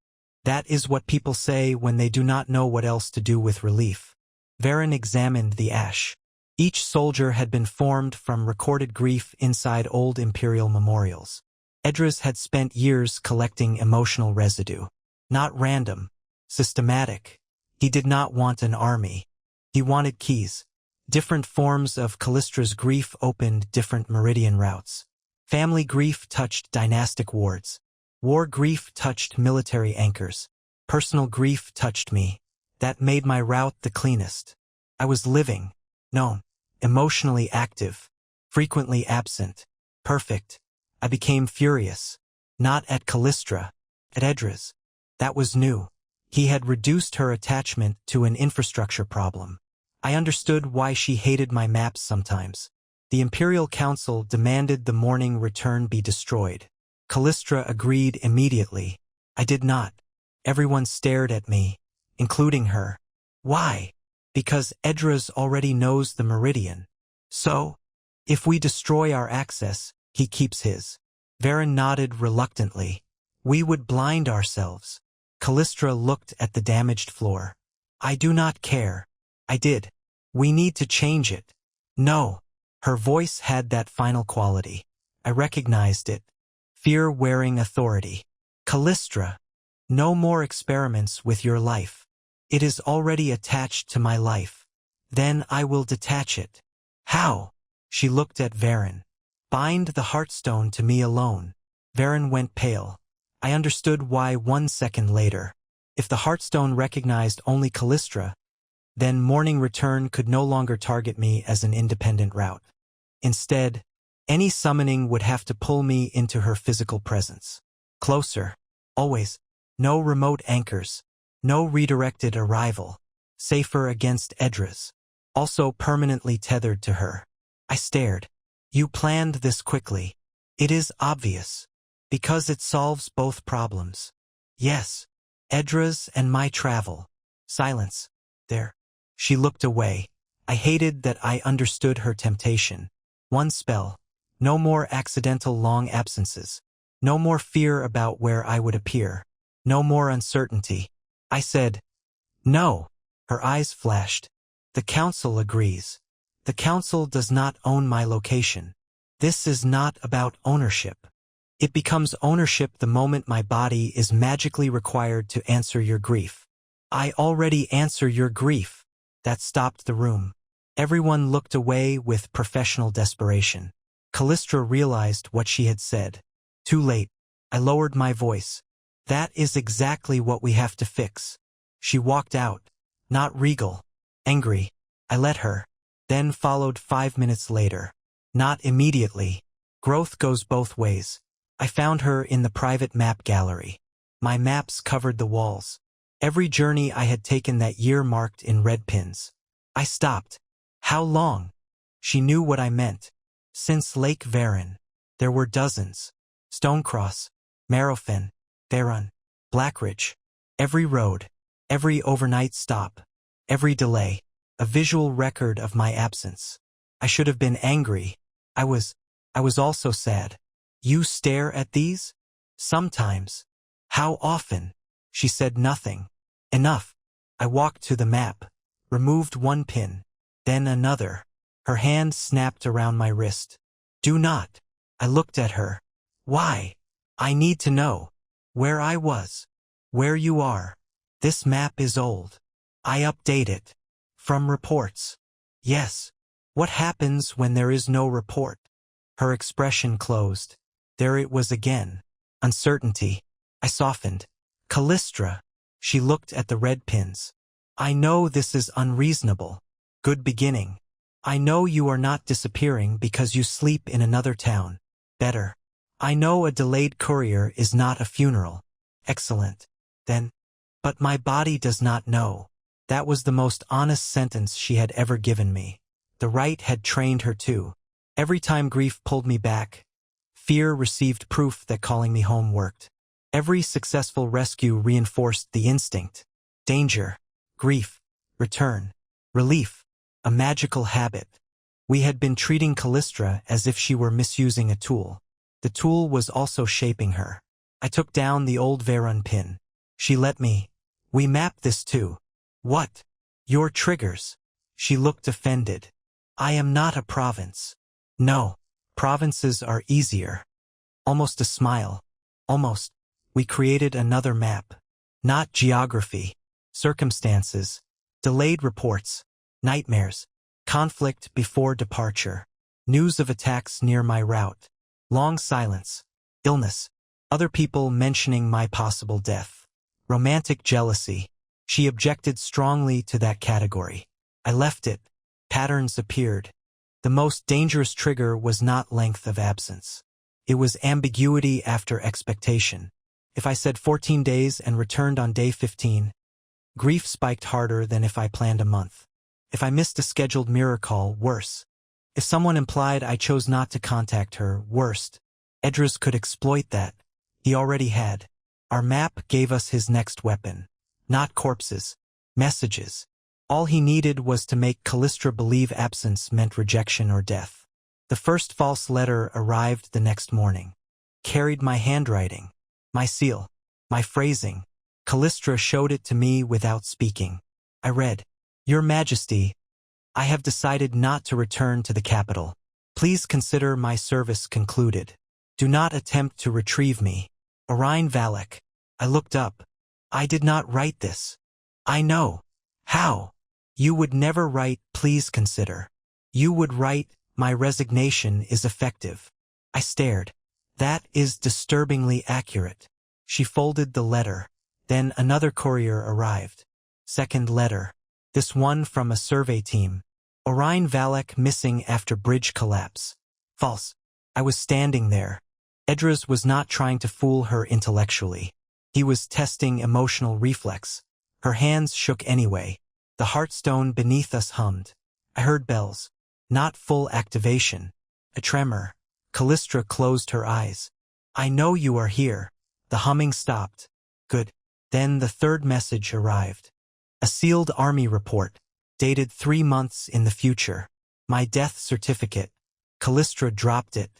That is what people say when they do not know what else to do with relief. Varen examined the ash. Each soldier had been formed from recorded grief inside old imperial memorials. Edras had spent years collecting emotional residue. Not random. Systematic. He did not want an army. He wanted keys. Different forms of Callistra's grief opened different meridian routes. Family grief touched dynastic wards. War grief touched military anchors. Personal grief touched me. That made my route the cleanest. I was living. Known. Emotionally active. Frequently absent. Perfect. I became furious. Not at Callistra. At Edras. That was new. He had reduced her attachment to an infrastructure problem. I understood why she hated my maps sometimes. The Imperial Council demanded the morning return be destroyed. Callistra agreed immediately. I did not. Everyone stared at me, including her. Why? Because Edras already knows the meridian. So, if we destroy our access, he keeps his. Varen nodded reluctantly. We would blind ourselves. Callistra looked at the damaged floor. I do not care. I did. We need to change it. No. Her voice had that final quality. I recognized it. Fear wearing authority. Callistra. No more experiments with your life. It is already attached to my life. Then I will detach it. How? She looked at Varen. Bind the heartstone to me alone. Varen went pale. I understood why 1 second later. If the heartstone recognized only Callistra, then morning return could no longer target me as an independent route. Instead, any summoning would have to pull me into her physical presence. Closer. Always. No remote anchors. No redirected arrival. Safer against Edras. Also permanently tethered to her. I stared. You planned this quickly. It is obvious. Because it solves both problems. Yes. Edras and my travel. Silence. There. She looked away. I hated that I understood her temptation. One spell. No more accidental long absences. No more fear about where I would appear. No more uncertainty. I said, no. Her eyes flashed. The council agrees. The council does not own my location. This is not about ownership. It becomes ownership the moment my body is magically required to answer your grief. I already answer your grief. That stopped the room. Everyone looked away with professional desperation. Callistra realized what she had said. Too late. I lowered my voice. That is exactly what we have to fix. She walked out. Not regal. Angry. I let her. Then followed 5 minutes later. Not immediately. Growth goes both ways. I found her in the private map gallery. My maps covered the walls. Every journey I had taken that year marked in red pins. I stopped. How long? She knew what I meant. Since Lake Varon. There were dozens. Stonecross, Marrowfen, Varon, Blackridge. Every road. Every overnight stop. Every delay. A visual record of my absence. I should have been angry. I was also sad. You stare at these? Sometimes. How often? She said nothing. Enough. I walked to the map. Removed one pin. Then another. Her hand snapped around my wrist. Do not. I looked at her. Why? I need to know. Where I was. Where you are. This map is old. I update it. From reports. Yes. What happens when there is no report? Her expression closed. There it was again. Uncertainty. I softened. Callistra. She looked at the red pins. I know this is unreasonable. Good beginning. I know you are not disappearing because you sleep in another town. Better. I know a delayed courier is not a funeral. Excellent. Then. But my body does not know. That was the most honest sentence she had ever given me. The right had trained her too. Every time grief pulled me back, fear received proof that calling me home worked. Every successful rescue reinforced the instinct. Danger. Grief. Return. Relief. A magical habit. We had been treating Callistra as if she were misusing a tool. The tool was also shaping her. I took down the old Varon pin. She let me. We mapped this too. What? Your triggers. She looked offended. I am not a province. No. Provinces are easier. Almost a smile. Almost. We created another map. Not geography. Circumstances. Delayed reports. Nightmares. Conflict before departure. News of attacks near my route. Long silence. Illness. Other people mentioning my possible death. Romantic jealousy. She objected strongly to that category. I left it. Patterns appeared. The most dangerous trigger was not length of absence. It was ambiguity after expectation. If I said 14 days and returned on day 15, grief spiked harder than if I planned a month. If I missed a scheduled mirror call, worse. If someone implied I chose not to contact her, worst. Edras could exploit that. He already had. Our map gave us his next weapon. Not corpses. Messages. All he needed was to make Callistra believe absence meant rejection or death. The first false letter arrived the next morning. Carried my handwriting. My seal. My phrasing. Callistra showed it to me without speaking. I read, Your Majesty, I have decided not to return to the capital. Please consider my service concluded. Do not attempt to retrieve me. Orion Valak. I looked up. I did not write this. I know. How? You would never write, please consider. You would write, my resignation is effective. I stared. That is disturbingly accurate. She folded the letter. Then another courier arrived. Second letter. This one from a survey team. Orion Valak missing after bridge collapse. False. I was standing there. Edras was not trying to fool her intellectually. He was testing emotional reflex. Her hands shook anyway. The heartstone beneath us hummed. I heard bells. Not full activation. A tremor. Callistra closed her eyes. I know you are here. The humming stopped. Good. Then the third message arrived. A sealed army report. Dated 3 months in the future. My death certificate. Callistra dropped it.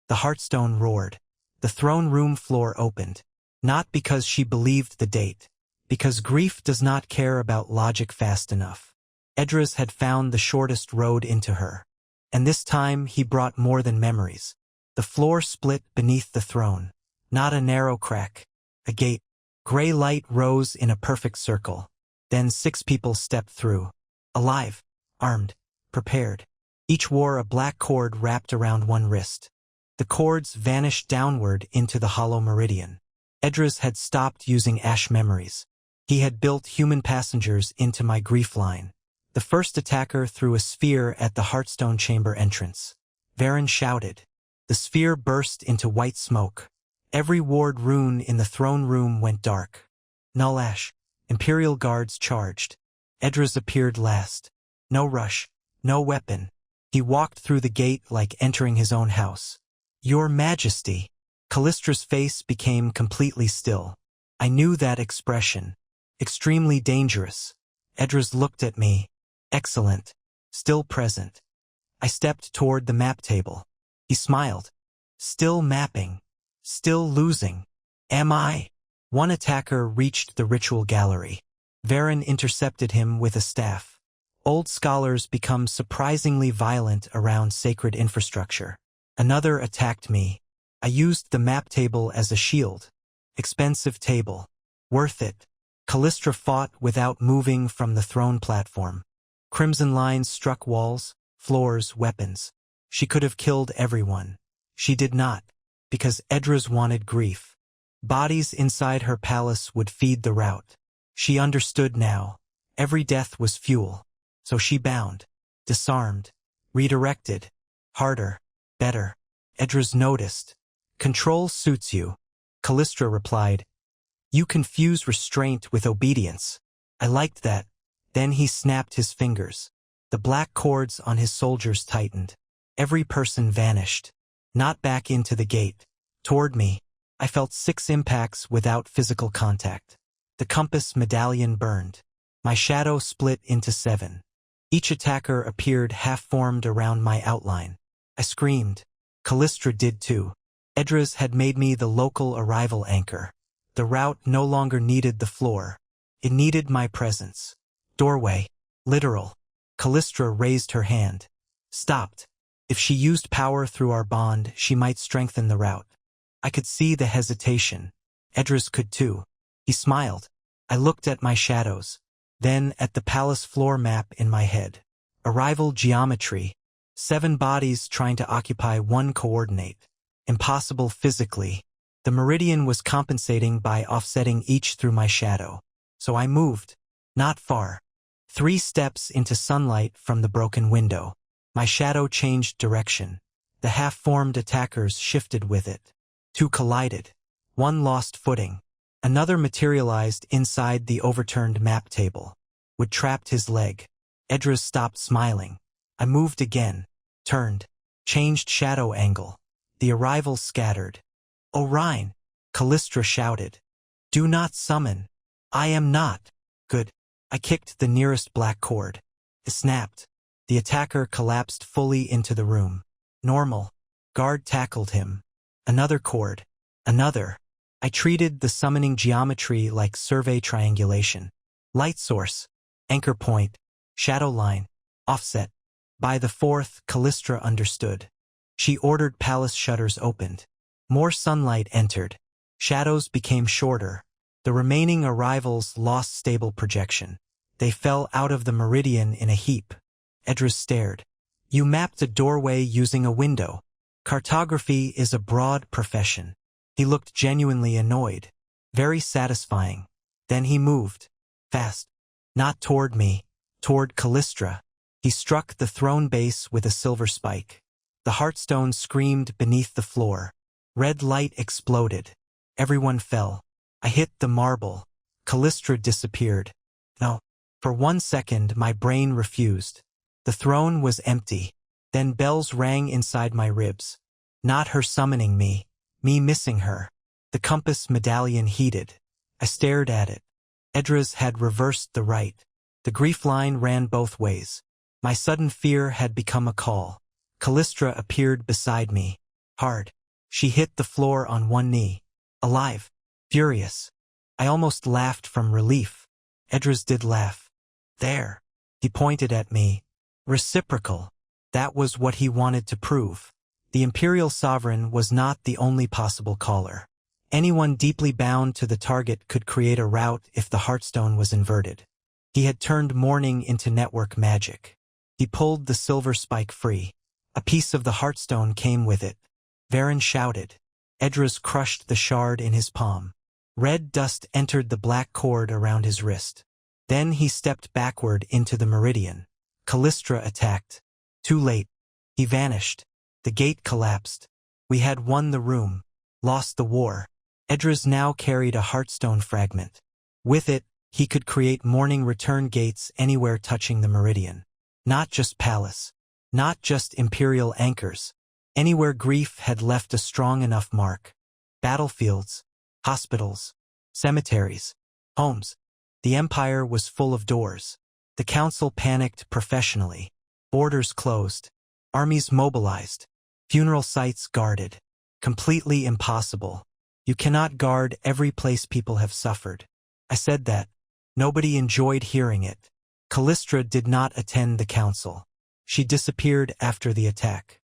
The heartstone roared. The throne room floor opened. Not because she believed the date. Because grief does not care about logic fast enough. Edras had found the shortest road into her. And this time he brought more than memories. The floor split beneath the throne. Not a narrow crack. A gate. Gray light rose in a perfect circle. Then 6 people stepped through. Alive. Armed. Prepared. Each wore a black cord wrapped around one wrist. The cords vanished downward into the hollow meridian. Edras had stopped using ash memories. He had built human passengers into my grief line. The first attacker threw a sphere at the Heartstone chamber entrance. Varen shouted. The sphere burst into white smoke. Every ward rune in the throne room went dark. Null ash. Imperial guards charged. Edras appeared last. No rush. No weapon. He walked through the gate like entering his own house. Your Majesty. Callistra's face became completely still. I knew that expression. Extremely dangerous. Edras looked at me. Excellent. Still present. I stepped toward the map table. He smiled. Still mapping. Still losing. Am I? One attacker reached the ritual gallery. Varen intercepted him with a staff. Old scholars become surprisingly violent around sacred infrastructure. Another attacked me. I used the map table as a shield. Expensive table. Worth it. Callistra fought without moving from the throne platform. Crimson lines struck walls, floors, weapons. She could have killed everyone. She did not, because Edras wanted grief. Bodies inside her palace would feed the rout. She understood now. Every death was fuel. So she bound, disarmed, redirected. Harder, better. Edras noticed. Control suits you. Callistra replied. You confuse restraint with obedience. I liked that. Then he snapped his fingers. The black cords on his soldiers tightened. Every person vanished. Not back into the gate. Toward me. I felt 6 impacts without physical contact. The compass medallion burned. My shadow split into 7. Each attacker appeared half-formed around my outline. I screamed. Callistra did too. Edras had made me the local arrival anchor. The route no longer needed the floor. It needed my presence. Doorway. Literal. Callistra raised her hand. Stopped. If she used power through our bond, she might strengthen the route. I could see the hesitation. Edras could too. He smiled. I looked at my shadows. Then at the palace floor map in my head. Arrival geometry. 7 bodies trying to occupy 1 coordinate. Impossible physically. The meridian was compensating by offsetting each through my shadow. So I moved. Not far. 3 steps into sunlight from the broken window. My shadow changed direction. The half-formed attackers shifted with it. 2 collided. 1 lost footing. Another materialized inside the overturned map table. Wood trapped his leg. Edras stopped smiling. I moved again. Turned. Changed shadow angle. The arrival scattered. Orion! Callistra shouted. Do not summon. I am not. Good. I kicked the nearest black cord. It snapped. The attacker collapsed fully into the room. Normal. Guard tackled him. Another cord. Another. I treated the summoning geometry like survey triangulation. Light source. Anchor point. Shadow line. Offset. By the 4th, Callistra understood. She ordered palace shutters opened. More sunlight entered. Shadows became shorter. The remaining arrivals lost stable projection. They fell out of the meridian in a heap. Edras stared. You mapped a doorway using a window. Cartography is a broad profession. He looked genuinely annoyed. Very satisfying. Then he moved. Fast. Not toward me. Toward Callistra. He struck the throne base with a silver spike. The Heartstone screamed beneath the floor. Red light exploded. Everyone fell. I hit the marble. Callistra disappeared. No. For 1 second my brain refused. The throne was empty. Then bells rang inside my ribs. Not her summoning me. Me missing her. The compass medallion heated. I stared at it. Edras had reversed the right. The grief line ran both ways. My sudden fear had become a call. Callistra appeared beside me. Hard. She hit the floor on one knee. Alive. Furious. I almost laughed from relief. Edras did laugh. There. He pointed at me. Reciprocal. That was what he wanted to prove. The imperial sovereign was not the only possible caller. Anyone deeply bound to the target could create a route if the heartstone was inverted. He had turned mourning into network magic. He pulled the silver spike free. A piece of the heartstone came with it. Varen shouted. Edras crushed the shard in his palm. Red dust entered the black cord around his wrist. Then he stepped backward into the meridian. Callistra attacked. Too late. He vanished. The gate collapsed. We had won the room, lost the war. Edras now carried a heartstone fragment. With it, he could create morning return gates anywhere touching the meridian. Not just palace. Not just imperial anchors. Anywhere grief had left a strong enough mark. Battlefields, hospitals, cemeteries, homes. The empire was full of doors. The council panicked professionally. Borders closed. Armies mobilized. Funeral sites guarded. Completely impossible. You cannot guard every place people have suffered. I said that. Nobody enjoyed hearing it. Callistra did not attend the council. She disappeared after the attack.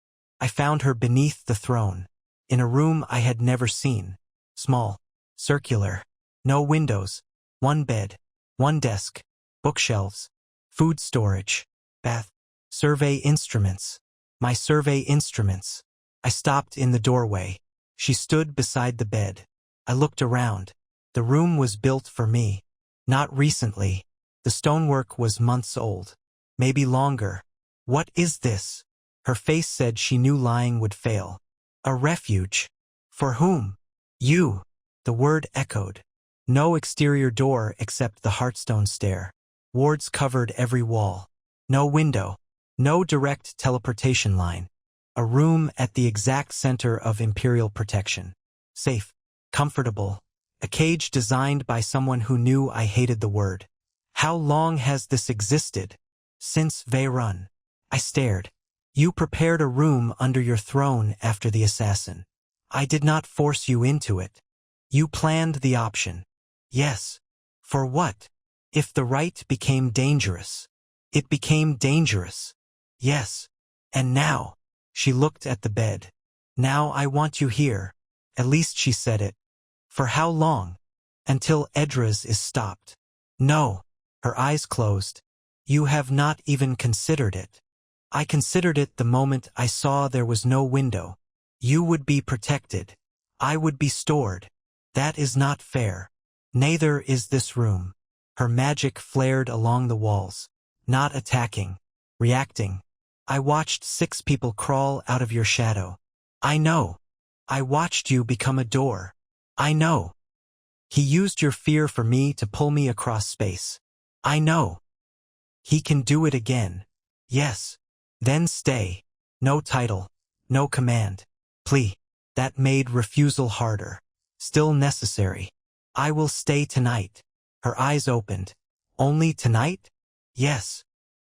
I found her beneath the throne, in a room I had never seen. Small, circular, no windows, one bed, one desk, bookshelves, food storage, bath, survey instruments. My survey instruments. I stopped in the doorway. She stood beside the bed. I looked around. The room was built for me. Not recently. The stonework was months old. Maybe longer. What is this? Her face said she knew lying would fail. A refuge. For whom? You. The word echoed. No exterior door except the heartstone stair. Wards covered every wall. No window. No direct teleportation line. A room at the exact center of imperial protection. Safe. Comfortable. A cage designed by someone who knew I hated the word. How long has this existed? Since Veyron. I stared. You prepared a room under your throne after the assassin. I did not force you into it. You planned the option. Yes. For what? If the right became dangerous. It became dangerous. Yes. And now. She looked at the bed. Now I want you here. At least she said it. For how long? Until Edras is stopped. No. Her eyes closed. You have not even considered it. I considered it the moment I saw there was no window. You would be protected. I would be stored. That is not fair. Neither is this room. Her magic flared along the walls. Not attacking. Reacting. I watched 6 people crawl out of your shadow. I know. I watched you become a door. I know. He used your fear for me to pull me across space. I know. He can do it again. Yes. Then stay. No title. No command. Plea. That made refusal harder. Still necessary. I will stay tonight. Her eyes opened. Only tonight? Yes.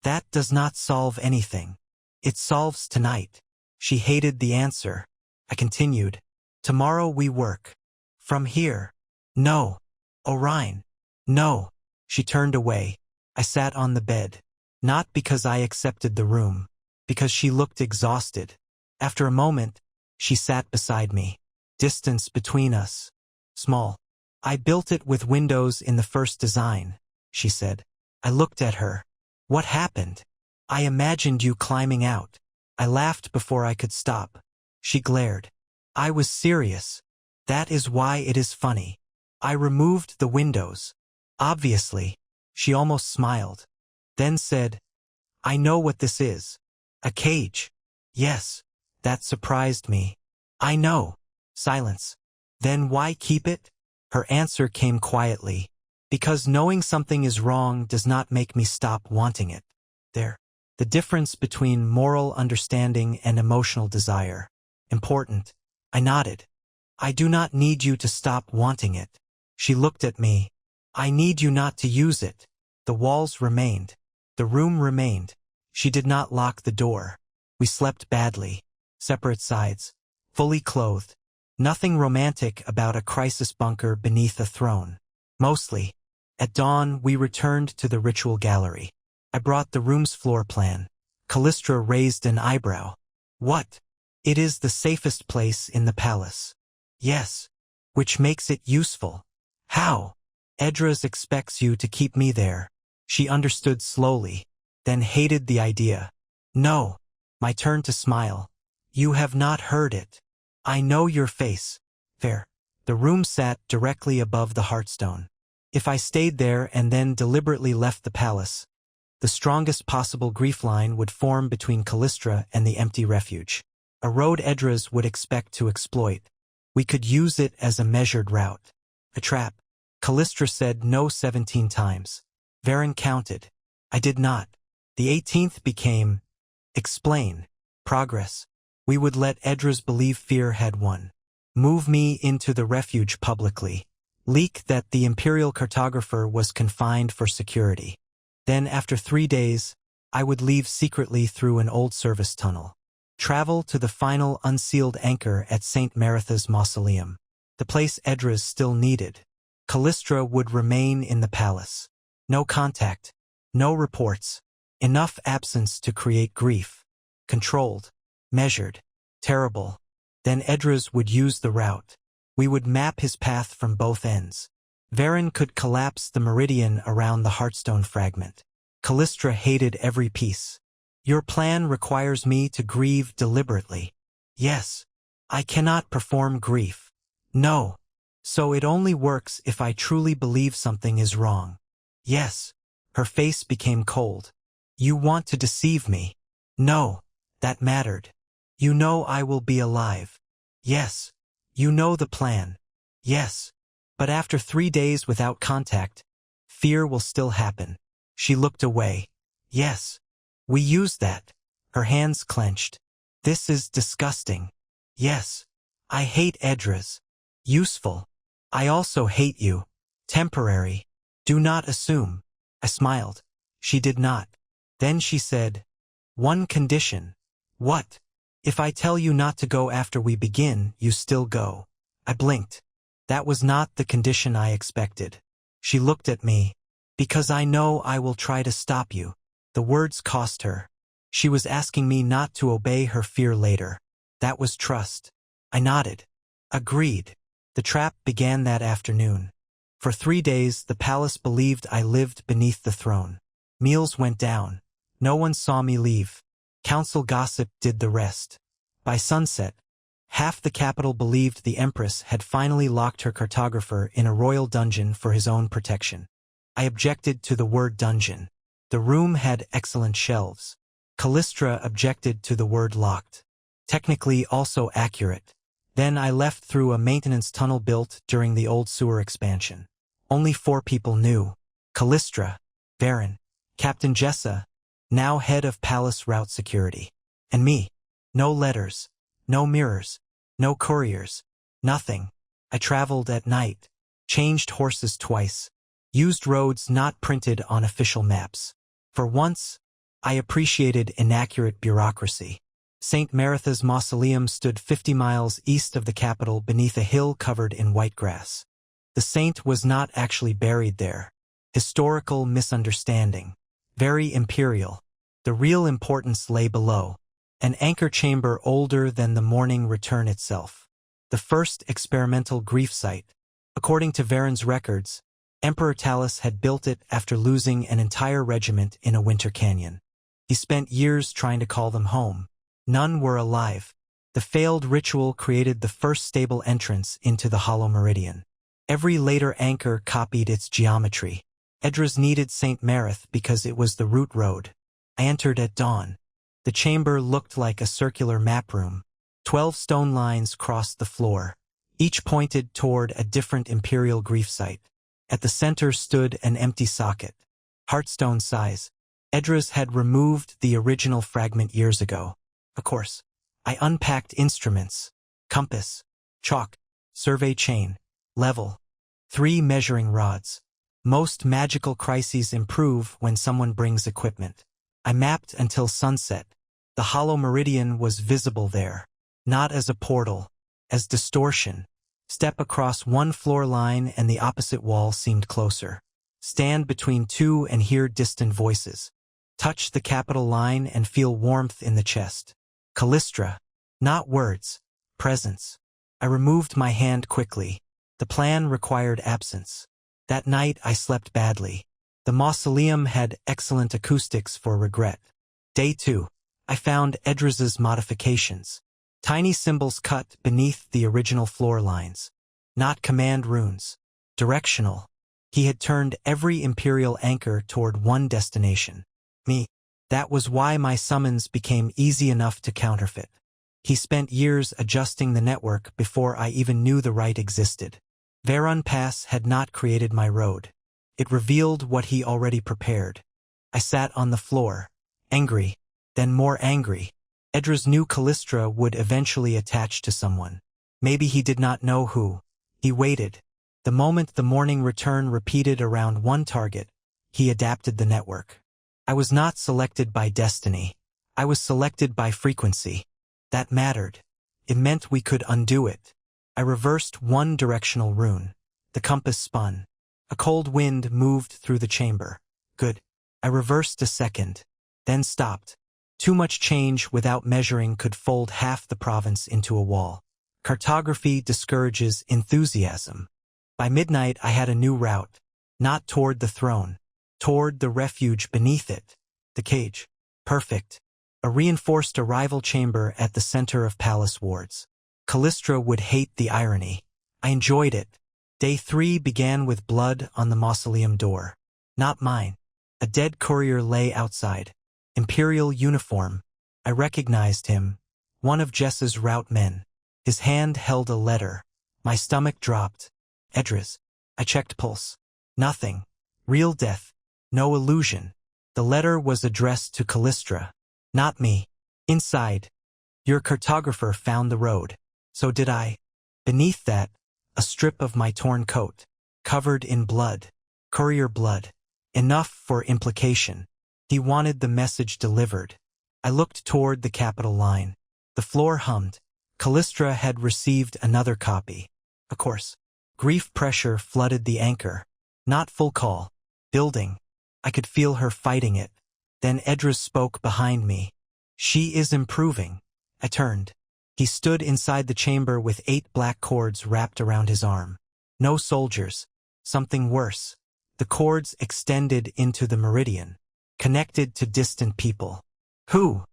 That does not solve anything. It solves tonight. She hated the answer. I continued. Tomorrow we work. From here. No. Orion. No. She turned away. I sat on the bed. Not because I accepted the room. Because she looked exhausted. After a moment, she sat beside me. Distance between us. Small. I built it with windows in the first design, she said. I looked at her. What happened? I imagined you climbing out. I laughed before I could stop. She glared. I was serious. That is why it is funny. I removed the windows. Obviously. She almost smiled. Then said, I know what this is. A cage. Yes. That surprised me. I know. Silence. Then why keep it? Her answer came quietly. Because knowing something is wrong does not make me stop wanting it. There. The difference between moral understanding and emotional desire. Important. I nodded. I do not need you to stop wanting it. She looked at me. I need you not to use it. The walls remained. The room remained. She did not lock the door. We slept badly. Separate sides. Fully clothed. Nothing romantic about a crisis bunker beneath a throne. Mostly. At dawn, we returned to the ritual gallery. I brought the room's floor plan. Callistra raised an eyebrow. What? It is the safest place in the palace. Yes. Which makes it useful. How? Edras expects you to keep me there. She understood slowly, then hated the idea. No. My turn to smile. You have not heard it. I know your face. Fair. The room sat directly above the hearthstone. If I stayed there and then deliberately left the palace, the strongest possible grief line would form between Callistra and the empty refuge. A road Edras would expect to exploit. We could use it as a measured route. A trap. Callistra said no 17 times. Varen counted. I did not. The 18th became, explain, progress. We would let Edras believe fear had won. Move me into the refuge publicly. Leak that the imperial cartographer was confined for security. Then after 3 days, I would leave secretly through an old service tunnel. Travel to the final unsealed anchor at St. Maritha's mausoleum. The place Edras still needed. Callistra would remain in the palace. No contact. No reports. Enough absence to create grief. Controlled. Measured. Terrible. Then Edras would use the route. We would map his path from both ends. Varen could collapse the meridian around the hearthstone fragment. Callistra hated every piece. Your plan requires me to grieve deliberately. Yes. I cannot perform grief. No. So it only works if I truly believe something is wrong. Yes. Her face became cold. You want to deceive me. No. That mattered. You know I will be alive. Yes. You know the plan. Yes. But after 3 days without contact, fear will still happen. She looked away. Yes. We use that. Her hands clenched. This is disgusting. Yes. I hate Edras. Useful. I also hate you. Temporary. Do not assume. I smiled. She did not. Then she said, one condition. What? If I tell you not to go after we begin, you still go. I blinked. That was not the condition I expected. She looked at me. Because I know I will try to stop you. The words cost her. She was asking me not to obey her fear later. That was trust. I nodded. Agreed. The trap began that afternoon. For 3 days, the palace believed I lived beneath the throne. Meals went down. No one saw me leave. Council gossip did the rest. By sunset, half the capital believed the Empress had finally locked her cartographer in a royal dungeon for his own protection. I objected to the word dungeon. The room had excellent shelves. Callistra objected to the word locked. Technically also accurate. Then I left through a maintenance tunnel built during the old sewer expansion. Only 4 people knew. Callistra, Varen, Captain Jessa, now head of palace route security. And me. No letters. No mirrors. No couriers. Nothing. I traveled at night. Changed horses twice. Used roads not printed on official maps. For once, I appreciated inaccurate bureaucracy. St. Maritha's mausoleum stood 50 miles east of the capital beneath a hill covered in white grass. The saint was not actually buried there. Historical misunderstanding. Very imperial. The real importance lay below. An anchor chamber older than the morning return itself. The first experimental grief site. According to Varen's records, Emperor Talus had built it after losing an entire regiment in a winter canyon. He spent years trying to call them home. None were alive. The failed ritual created the first stable entrance into the hollow meridian. Every later anchor copied its geometry. Edras needed St. Marith because it was the route road. I entered at dawn. The chamber looked like a circular map room. 12 stone lines crossed the floor. Each pointed toward a different imperial grief site. At the center stood an empty socket. Hearthstone size. Edras had removed the original fragment years ago. Of course, I unpacked instruments. Compass. Chalk. Survey chain. Level. 3 measuring rods. Most magical crises improve when someone brings equipment. I mapped until sunset. The hollow meridian was visible there. Not as a portal. As distortion. Step across one floor line and the opposite wall seemed closer. Stand between two and hear distant voices. Touch the capital line and feel warmth in the chest. Callistra. Not words. Presence. I removed my hand quickly. The plan required absence. That night I slept badly. The mausoleum had excellent acoustics for regret. Day 2. I found Edris's modifications. Tiny symbols cut beneath the original floor lines. Not command runes. Directional. He had turned every imperial anchor toward one destination. Me. That was why my summons became easy enough to counterfeit. He spent years adjusting the network before I even knew the right existed. Varun Pass had not created my road. It revealed what he already prepared. I sat on the floor, angry, then more angry. Edris knew Callistra would eventually attach to someone. Maybe he did not know who. He waited. The moment the morning return repeated around one target, he adapted the network. I was not selected by destiny. I was selected by frequency. That mattered. It meant we could undo it. I reversed one directional rune. The compass spun. A cold wind moved through the chamber. Good. I reversed a second, then stopped. Too much change without measuring could fold half the province into a wall. Cartography discourages enthusiasm. By midnight I had a new route. Not toward the throne. Toward the refuge beneath it. The cage. Perfect. A reinforced arrival chamber at the center of palace wards. Callistra would hate the irony. I enjoyed it. Day 3 began with blood on the mausoleum door. Not mine. A dead courier lay outside. Imperial uniform. I recognized him. One of Jess's route men. His hand held a letter. My stomach dropped. Edris. I checked pulse. Nothing. Real death. No illusion. The letter was addressed to Callistra. Not me. Inside. Your cartographer found the road. So did I. Beneath that, a strip of my torn coat. Covered in blood. Courier blood. Enough for implication. He wanted the message delivered. I looked toward the capital line. The floor hummed. Callistra had received another copy. Of course. Grief pressure flooded the anchor. Not full call. Building. I could feel her fighting it. Then Edris spoke behind me. She is improving. I turned. He stood inside the chamber with 8 black cords wrapped around his arm. No soldiers. Something worse. The cords extended into the meridian. Connected to distant people. Who?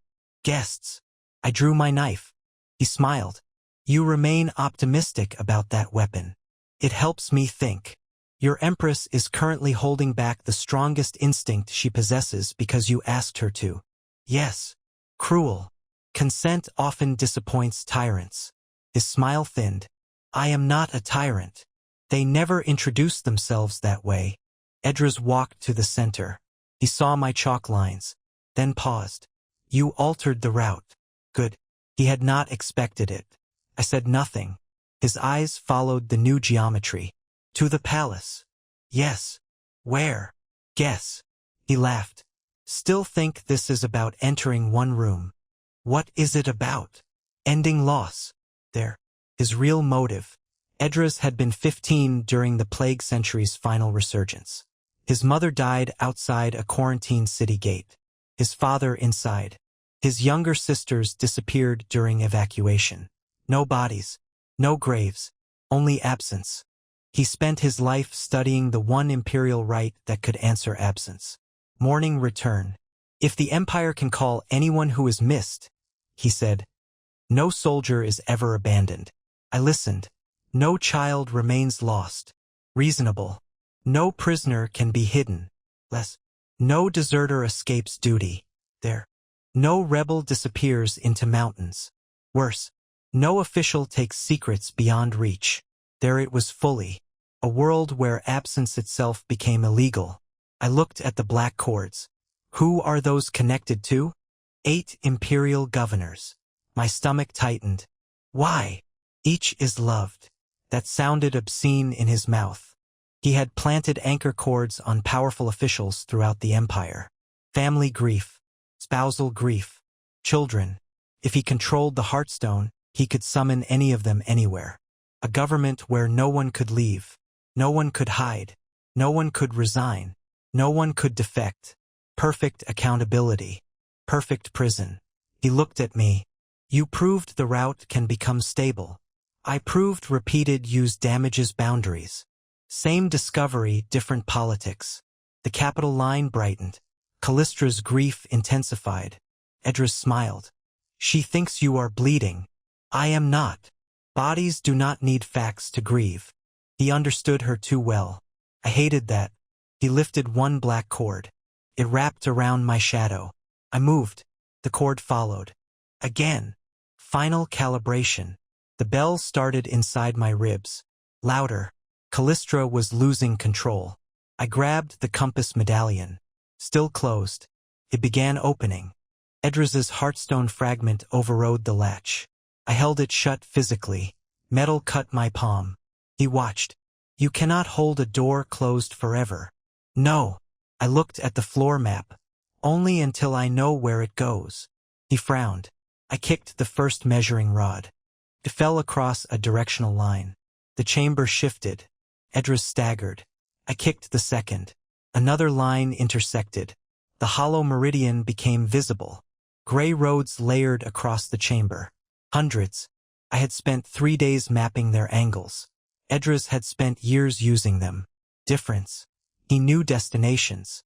Guests. I drew my knife. He smiled. You remain optimistic about that weapon. It helps me think. Your Empress is currently holding back the strongest instinct she possesses because you asked her to. Yes. Cruel. Consent often disappoints tyrants. His smile thinned. I am not a tyrant. They never introduce themselves that way. Edris walked to the center. He saw my chalk lines, then paused. You altered the route. Good. He had not expected it. I said nothing. His eyes followed the new geometry. To the palace. Yes. Where? Guess. He laughed. Still think this is about entering one room. What is it about? Ending loss. There. His real motive. Edris had been 15 during the Plague Century's final resurgence. His mother died outside a quarantined city gate. His father inside. His younger sisters disappeared during evacuation. No bodies. No graves. Only absence. He spent his life studying the one imperial rite that could answer absence. Morning return. If the Empire can call anyone who is missed, he said, no soldier is ever abandoned. I listened. No child remains lost. Reasonable. No prisoner can be hidden. Less. No deserter escapes duty. There. No rebel disappears into mountains. Worse. No official takes secrets beyond reach. There it was fully. A world where absence itself became illegal. I looked at the black cords. Who are those connected to? 8 imperial governors. My stomach tightened. Why? Each is loved. That sounded obscene in his mouth. He had planted anchor cords on powerful officials throughout the empire. Family grief. Spousal grief. Children. If he controlled the Heartstone, he could summon any of them anywhere. A government where no one could leave, no one could hide, no one could resign, no one could defect. Perfect accountability. Perfect prison. He looked at me. You proved the route can become stable. I proved repeated use damages boundaries. Same discovery, different politics. The capital line brightened. Callistra's grief intensified. Edras smiled. She thinks you are bleeding. I am not. Bodies do not need facts to grieve. He understood her too well. I hated that. He lifted one black cord. It wrapped around my shadow. I moved. The cord followed. Again. Final calibration. The bell started inside my ribs. Louder. Callistra was losing control. I grabbed the compass medallion. Still closed. It began opening. Edras's heartstone fragment overrode the latch. I held it shut physically. Metal cut my palm. He watched. You cannot hold a door closed forever. No. I looked at the floor map. Only until I know where it goes. He frowned. I kicked the first measuring rod. It fell across a directional line. The chamber shifted. Edras staggered. I kicked the second. Another line intersected. The hollow meridian became visible. Gray roads layered across the chamber. Hundreds. I had spent 3 days mapping their angles. Edras had spent years using them. Difference. He knew destinations.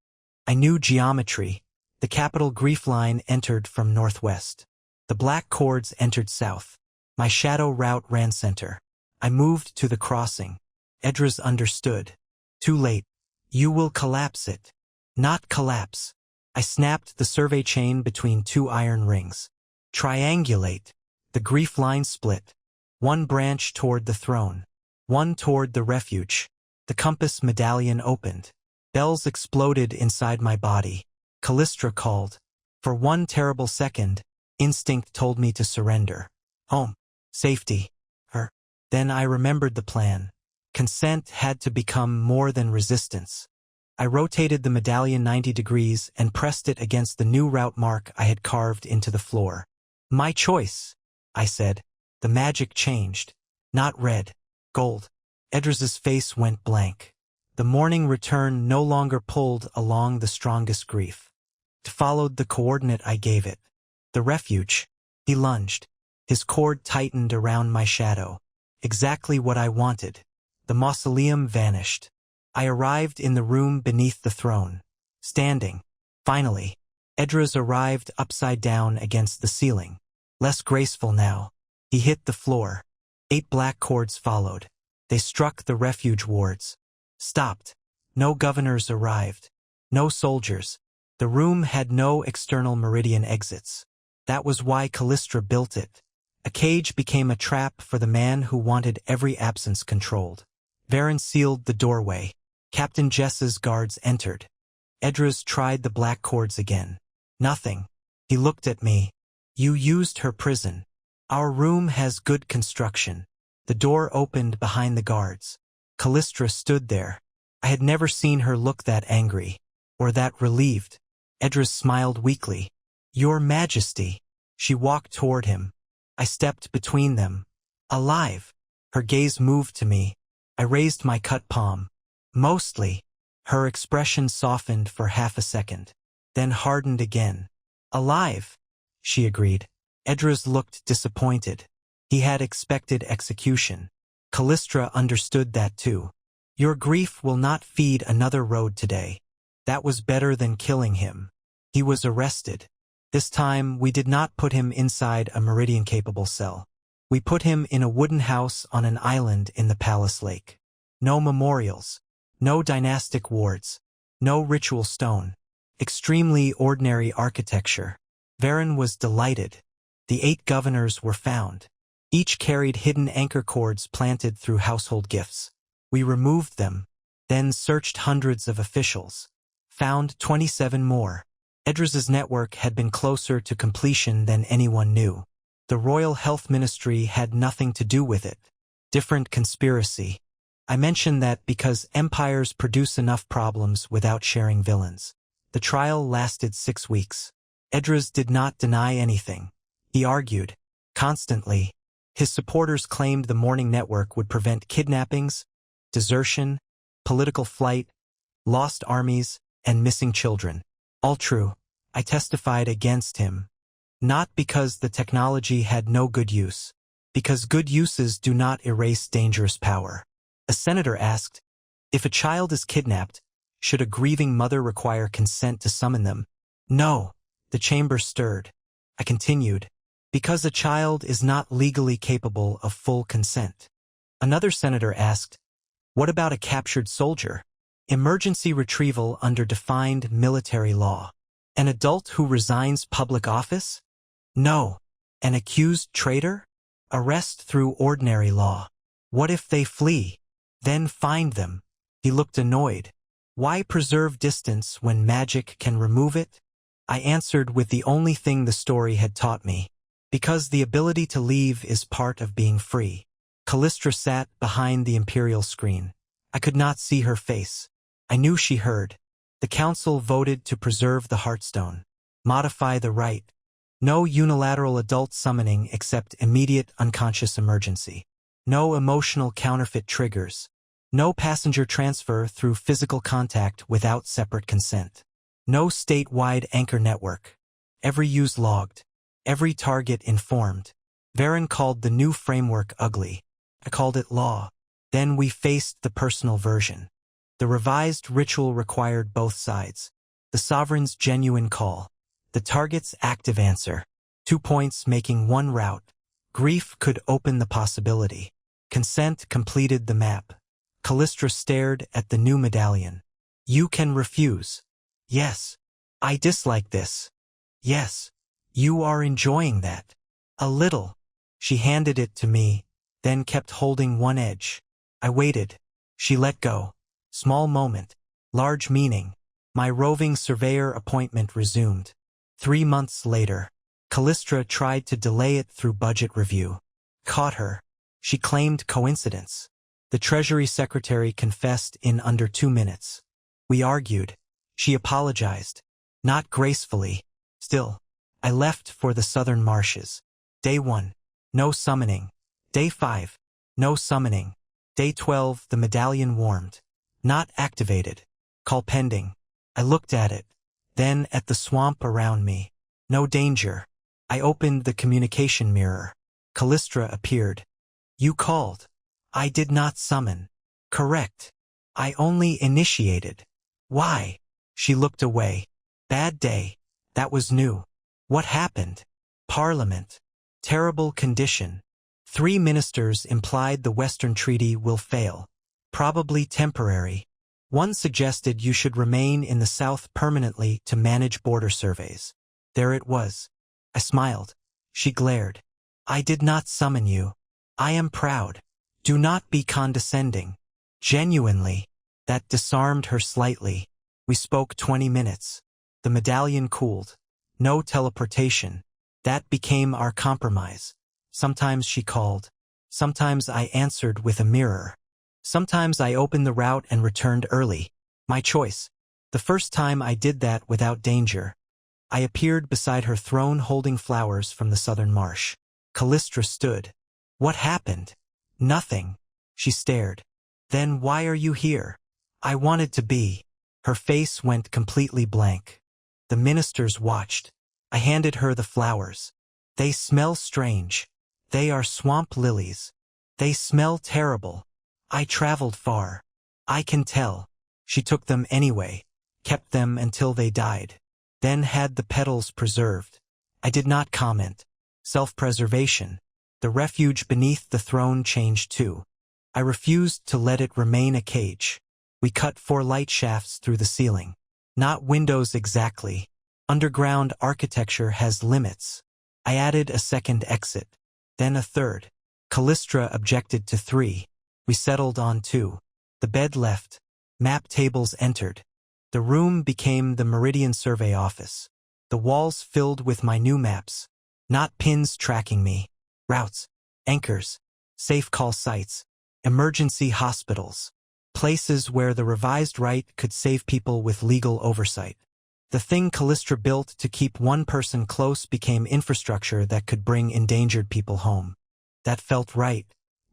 I knew geometry. The capital grief line entered from northwest. The black cords entered south. My shadow route ran center. I moved to the crossing. Edras understood. Too late. You will collapse it. Not collapse. I snapped the survey chain between 2 iron rings. Triangulate. The grief line split. One branch toward the throne. One toward the refuge. The compass medallion opened. Bells exploded inside my body. Callistra called. For one terrible second, instinct told me to surrender. Home. Safety. Her. Then I remembered the plan. Consent had to become more than resistance. I rotated the medallion 90 degrees and pressed it against the new route mark I had carved into the floor. My choice, I said. The magic changed. Not red. Gold. Edras's face went blank. The morning return no longer pulled along the strongest grief. It followed the coordinate I gave it. The refuge. He lunged. His cord tightened around my shadow. Exactly what I wanted. The mausoleum vanished. I arrived in the room beneath the throne. Standing. Finally. Edras arrived upside down against the ceiling. Less graceful now. He hit the floor. 8 black cords followed. They struck the refuge wards. Stopped. No governors arrived. No soldiers. The room had no external meridian exits. That was why Callistra built it. A cage became a trap for the man who wanted every absence controlled. Varen sealed the doorway. Captain Jess's guards entered. Edras tried the black cords again. Nothing. He looked at me. You used her prison. Our room has good construction. The door opened behind the guards. Callistra stood there. I had never seen her look that angry. Or that relieved. Edras smiled weakly. Your Majesty. She walked toward him. I stepped between them. Alive. Her gaze moved to me. I raised my cut palm. Mostly. Her expression softened for half a second. Then hardened again. Alive. She agreed. Edras looked disappointed. He had expected execution. Callistra understood that too. Your grief will not feed another road today. That was better than killing him. He was arrested. This time, we did not put him inside a meridian-capable cell. We put him in a wooden house on an island in the palace lake. No memorials. No dynastic wards. No ritual stone. Extremely ordinary architecture. Varen was delighted. The 8 governors were found. Each carried hidden anchor cords planted through household gifts. We removed them, then searched hundreds of officials. Found 27 more. Edras's network had been closer to completion than anyone knew. The Royal Health Ministry had nothing to do with it. Different conspiracy. I mention that because empires produce enough problems without sharing villains. The trial lasted 6 weeks. Edras did not deny anything. He argued. Constantly. His supporters claimed the morning network would prevent kidnappings, desertion, political flight, lost armies, and missing children. All true. I testified against him. Not because the technology had no good use, because good uses do not erase dangerous power. A senator asked, if a child is kidnapped, should a grieving mother require consent to summon them? No. The chamber stirred. I continued, because a child is not legally capable of full consent. Another senator asked, what about a captured soldier? Emergency retrieval under defined military law. An adult who resigns public office? No. An accused traitor? Arrest through ordinary law. What if they flee? Then find them. He looked annoyed. Why preserve distance when magic can remove it? I answered with the only thing the story had taught me. Because the ability to leave is part of being free. Callistra sat behind the imperial screen. I could not see her face. I knew she heard. The council voted to preserve the Heartstone. Modify the right. No unilateral adult summoning except immediate unconscious emergency. No emotional counterfeit triggers. No passenger transfer through physical contact without separate consent. No statewide anchor network. Every use logged. Every target informed. Varen called the new framework ugly. I called it law. Then we faced the personal version. The revised ritual required both sides. The sovereign's genuine call. The target's active answer. 2 points making one route. Grief could open the possibility. Consent completed the map. Callistra stared at the new medallion. You can refuse. Yes. I dislike this. Yes. You are enjoying that. A little. She handed it to me, then kept holding one edge. I waited. She let go. Small moment. Large meaning. My roving surveyor appointment resumed. 3 months later. Callistra tried to delay it through budget review. Caught her. She claimed coincidence. The Treasury Secretary confessed in under 2 minutes. We argued. She apologized. Not gracefully. Still. I left for the southern marshes. Day 1. No summoning. Day 5. No summoning. Day 12 the medallion warmed. Not activated. Call pending. I looked at it. Then at the swamp around me. No danger. I opened the communication mirror. Callistra appeared. You called. I did not summon. Correct. I only initiated. Why? She looked away. Bad day. That was new. What happened? Parliament. Terrible condition. 3 ministers implied the Western Treaty will fail. Probably temporary. One suggested you should remain in the South permanently to manage border surveys. There it was. I smiled. She glared. I did not summon you. I am proud. Do not be condescending. Genuinely. That disarmed her slightly. We spoke 20 minutes. The medallion cooled. No teleportation. That became our compromise. Sometimes she called. Sometimes I answered with a mirror. Sometimes I opened the route and returned early. My choice. The first time I did that without danger. I appeared beside her throne holding flowers from the southern marsh. Callistra stood. What happened? Nothing. She stared. Then why are you here? I wanted to be. Her face went completely blank. The ministers watched. I handed her the flowers. They smell strange. They are swamp lilies. They smell terrible. I traveled far. I can tell. She took them anyway, kept them until they died, then had the petals preserved. I did not comment. Self-preservation. The refuge beneath the throne changed too. I refused to let it remain a cage. We cut 4 light shafts through the ceiling. Not windows exactly. Underground architecture has limits. I added a second exit, then a third. Callistra objected to 3. We settled on 2. The bed left. Map tables entered. The room became the Meridian Survey office. The walls filled with my new maps. Not pins tracking me. Routes. Anchors. Safe call sites. Emergency hospitals. Places where the revised right could save people with legal oversight. The thing Callistra built to keep one person close became infrastructure that could bring endangered people home. That felt right.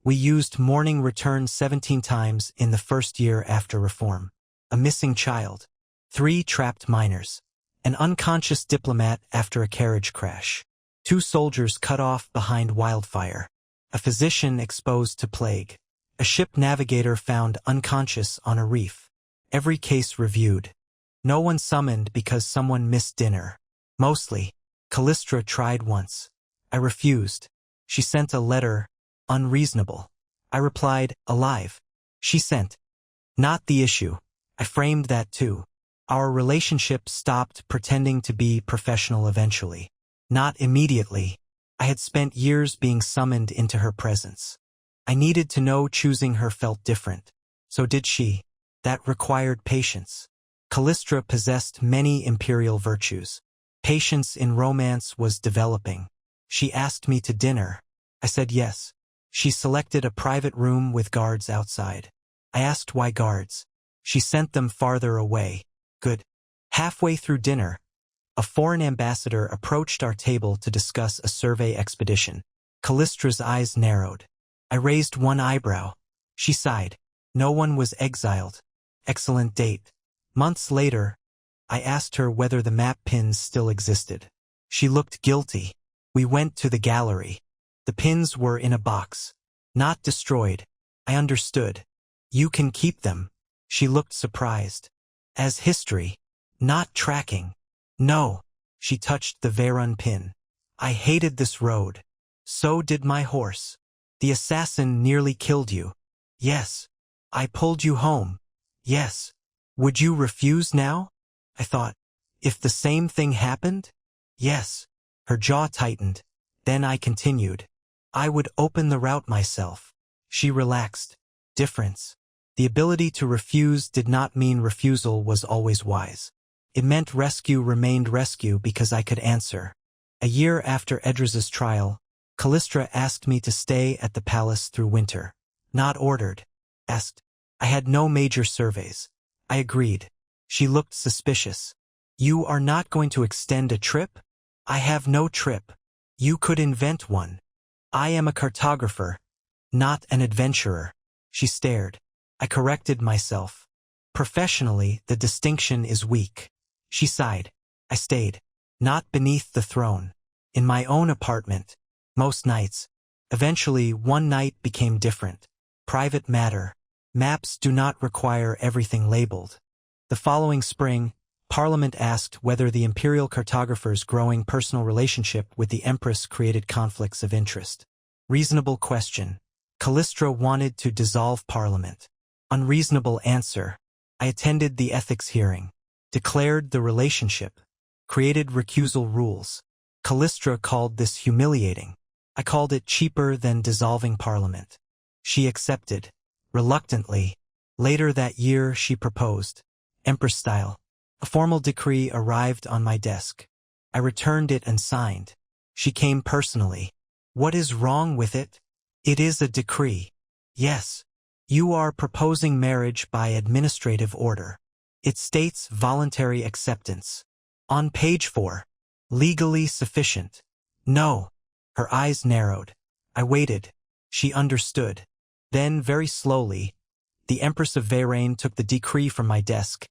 We used morning return 17 times in the first year after reform. A missing child. 3 trapped minors. An unconscious diplomat after a carriage crash. 2 soldiers cut off behind wildfire. A physician exposed to plague. A ship navigator found unconscious on a reef. Every case reviewed. No one summoned because someone missed dinner. Mostly. Callistra tried once. I refused. She sent a letter, unreasonable. I replied, alive. She sent, not the issue. I framed that too. Our relationship stopped pretending to be professional eventually. Not immediately. I had spent years being summoned into her presence. I needed to know choosing her felt different. So did she. That required patience. Callistra possessed many imperial virtues. Patience in romance was developing. She asked me to dinner. I said yes. She selected a private room with guards outside. I asked why guards. She sent them farther away. Good. Halfway through dinner, a foreign ambassador approached our table to discuss a survey expedition. Callistra's eyes narrowed. I raised one eyebrow. She sighed. No one was exiled. Excellent date. Months later, I asked her whether the map pins still existed. She looked guilty. We went to the gallery. The pins were in a box. Not destroyed. I understood. You can keep them. She looked surprised. As history. Not tracking. No. She touched the Veyron pin. I hated this road. So did my horse. The assassin nearly killed you. Yes. I pulled you home. Yes. Would you refuse now? I thought. If the same thing happened? Yes. Her jaw tightened. Then I continued. I would open the route myself. She relaxed. Difference. The ability to refuse did not mean refusal was always wise. It meant rescue remained rescue because I could answer. A year after Edris's trial, Callistra asked me to stay at the palace through winter. Not ordered. Asked. I had no major surveys. I agreed. She looked suspicious. You are not going to extend a trip? I have no trip. You could invent one. I am a cartographer, not an adventurer. She stared. I corrected myself. Professionally, the distinction is weak. She sighed. I stayed. Not beneath the throne. In my own apartment. Most nights. Eventually, one night became different. Private matter. Maps do not require everything labeled. The following spring, Parliament asked whether the imperial cartographer's growing personal relationship with the Empress created conflicts of interest. Reasonable question. Callistra wanted to dissolve Parliament. Unreasonable answer. I attended the ethics hearing. Declared the relationship. Created recusal rules. Callistra called this humiliating. I called it cheaper than dissolving Parliament. She accepted. Reluctantly. Later that year she proposed. Empress style. A formal decree arrived on my desk. I returned it and signed. She came personally. What is wrong with it? It is a decree. Yes. You are proposing marriage by administrative order. It states voluntary acceptance. On page 4. Legally sufficient. No. Her eyes narrowed. I waited. She understood. Then, very slowly, the Empress of Veyron took the decree from my desk,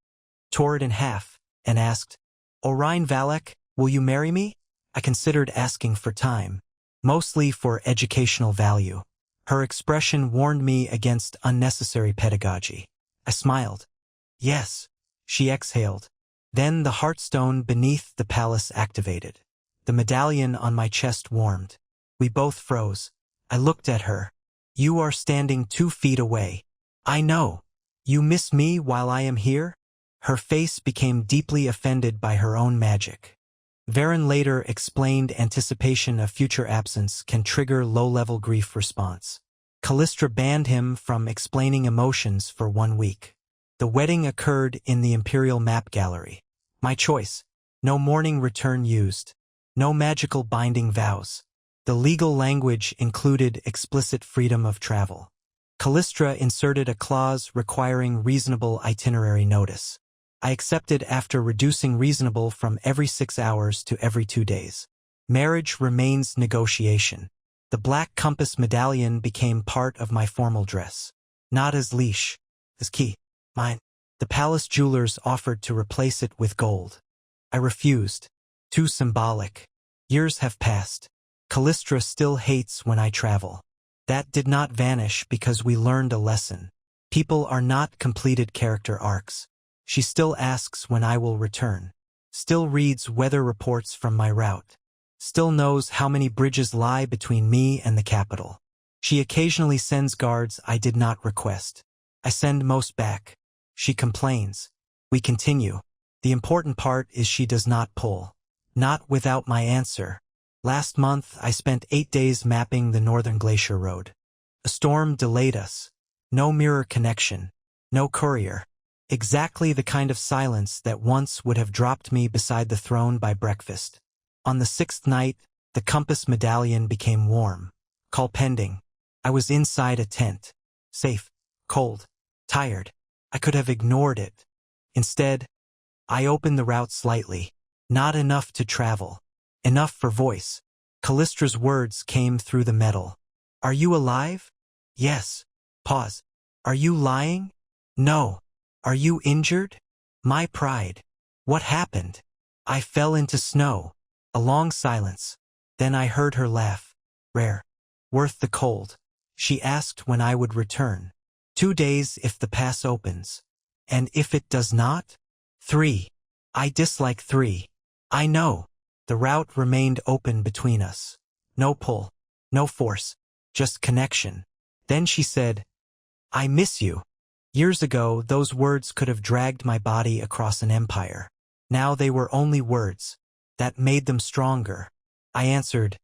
tore it in half, and asked, Orion Valek, will you marry me? I considered asking for time, mostly for educational value. Her expression warned me against unnecessary pedagogy. I smiled. Yes. She exhaled. Then the heartstone beneath the palace activated. The medallion on my chest warmed. We both froze. I looked at her. You are standing 2 feet away. I know. You miss me while I am here? Her face became deeply offended by her own magic. Veyron later explained anticipation of future absence can trigger low-level grief response. Callistra banned him from explaining emotions for 1 week. The wedding occurred in the Imperial Map Gallery. My choice. No morning return used. No magical binding vows. The legal language included explicit freedom of travel. Callistra inserted a clause requiring reasonable itinerary notice. I accepted after reducing reasonable from every 6 hours to every 2 days. Marriage remains negotiation. The black compass medallion became part of my formal dress. Not as leash, as key. Mine. The palace jewelers offered to replace it with gold. I refused. Too symbolic. Years have passed. Callistra still hates when I travel. That did not vanish because we learned a lesson. People are not completed character arcs. She still asks when I will return. Still reads weather reports from my route. Still knows how many bridges lie between me and the capital. She occasionally sends guards I did not request. I send most back. She complains. We continue. The important part is she does not pull. Not without my answer. Last month I spent 8 days mapping the Northern Glacier Road. A storm delayed us. No mirror connection. No courier. Exactly the kind of silence that once would have dropped me beside the throne by breakfast. On the 6th night, the compass medallion became warm. Call pending. I was inside a tent. Safe. Cold. Tired. I could have ignored it. Instead, I opened the route slightly. Not enough to travel. Enough for voice. Callistra's words came through the metal. Are you alive? Yes. Pause. Are you lying? No. Are you injured? My pride. What happened? I fell into snow. A long silence. Then I heard her laugh. Rare. Worth the cold. She asked when I would return. 2 days if the pass opens. And if it does not? 3. I dislike 3. I know. The route remained open between us. No pull. No force. Just connection. Then she said, I miss you. Years ago, those words could have dragged my body across an empire. Now they were only words. That made them stronger. I answered,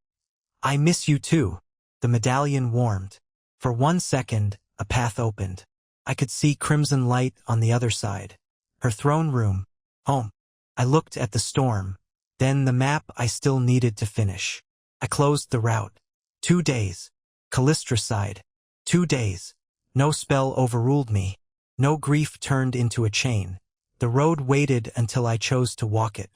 I miss you too. The medallion warmed. For 1 second, a path opened. I could see crimson light on the other side. Her throne room. Home. I looked at the storm. Then the map I still needed to finish. I closed the route. 2 days. Callistra sighed. 2 days. No spell overruled me. No grief turned into a chain. The road waited until I chose to walk it.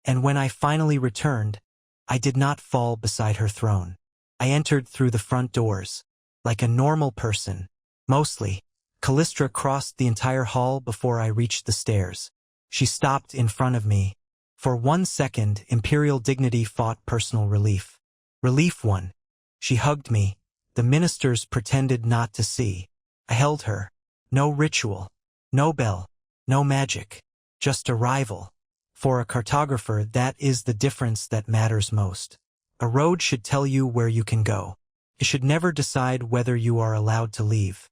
And when I finally returned, I did not fall beside her throne. I entered through the front doors. Like a normal person. Mostly. Callistra crossed the entire hall before I reached the stairs. She stopped in front of me. For 1 second, imperial dignity fought personal relief. Relief won. She hugged me. The ministers pretended not to see. I held her. No ritual. No bell. No magic. Just arrival. For a cartographer, that is the difference that matters most. A road should tell you where you can go. It should never decide whether you are allowed to leave.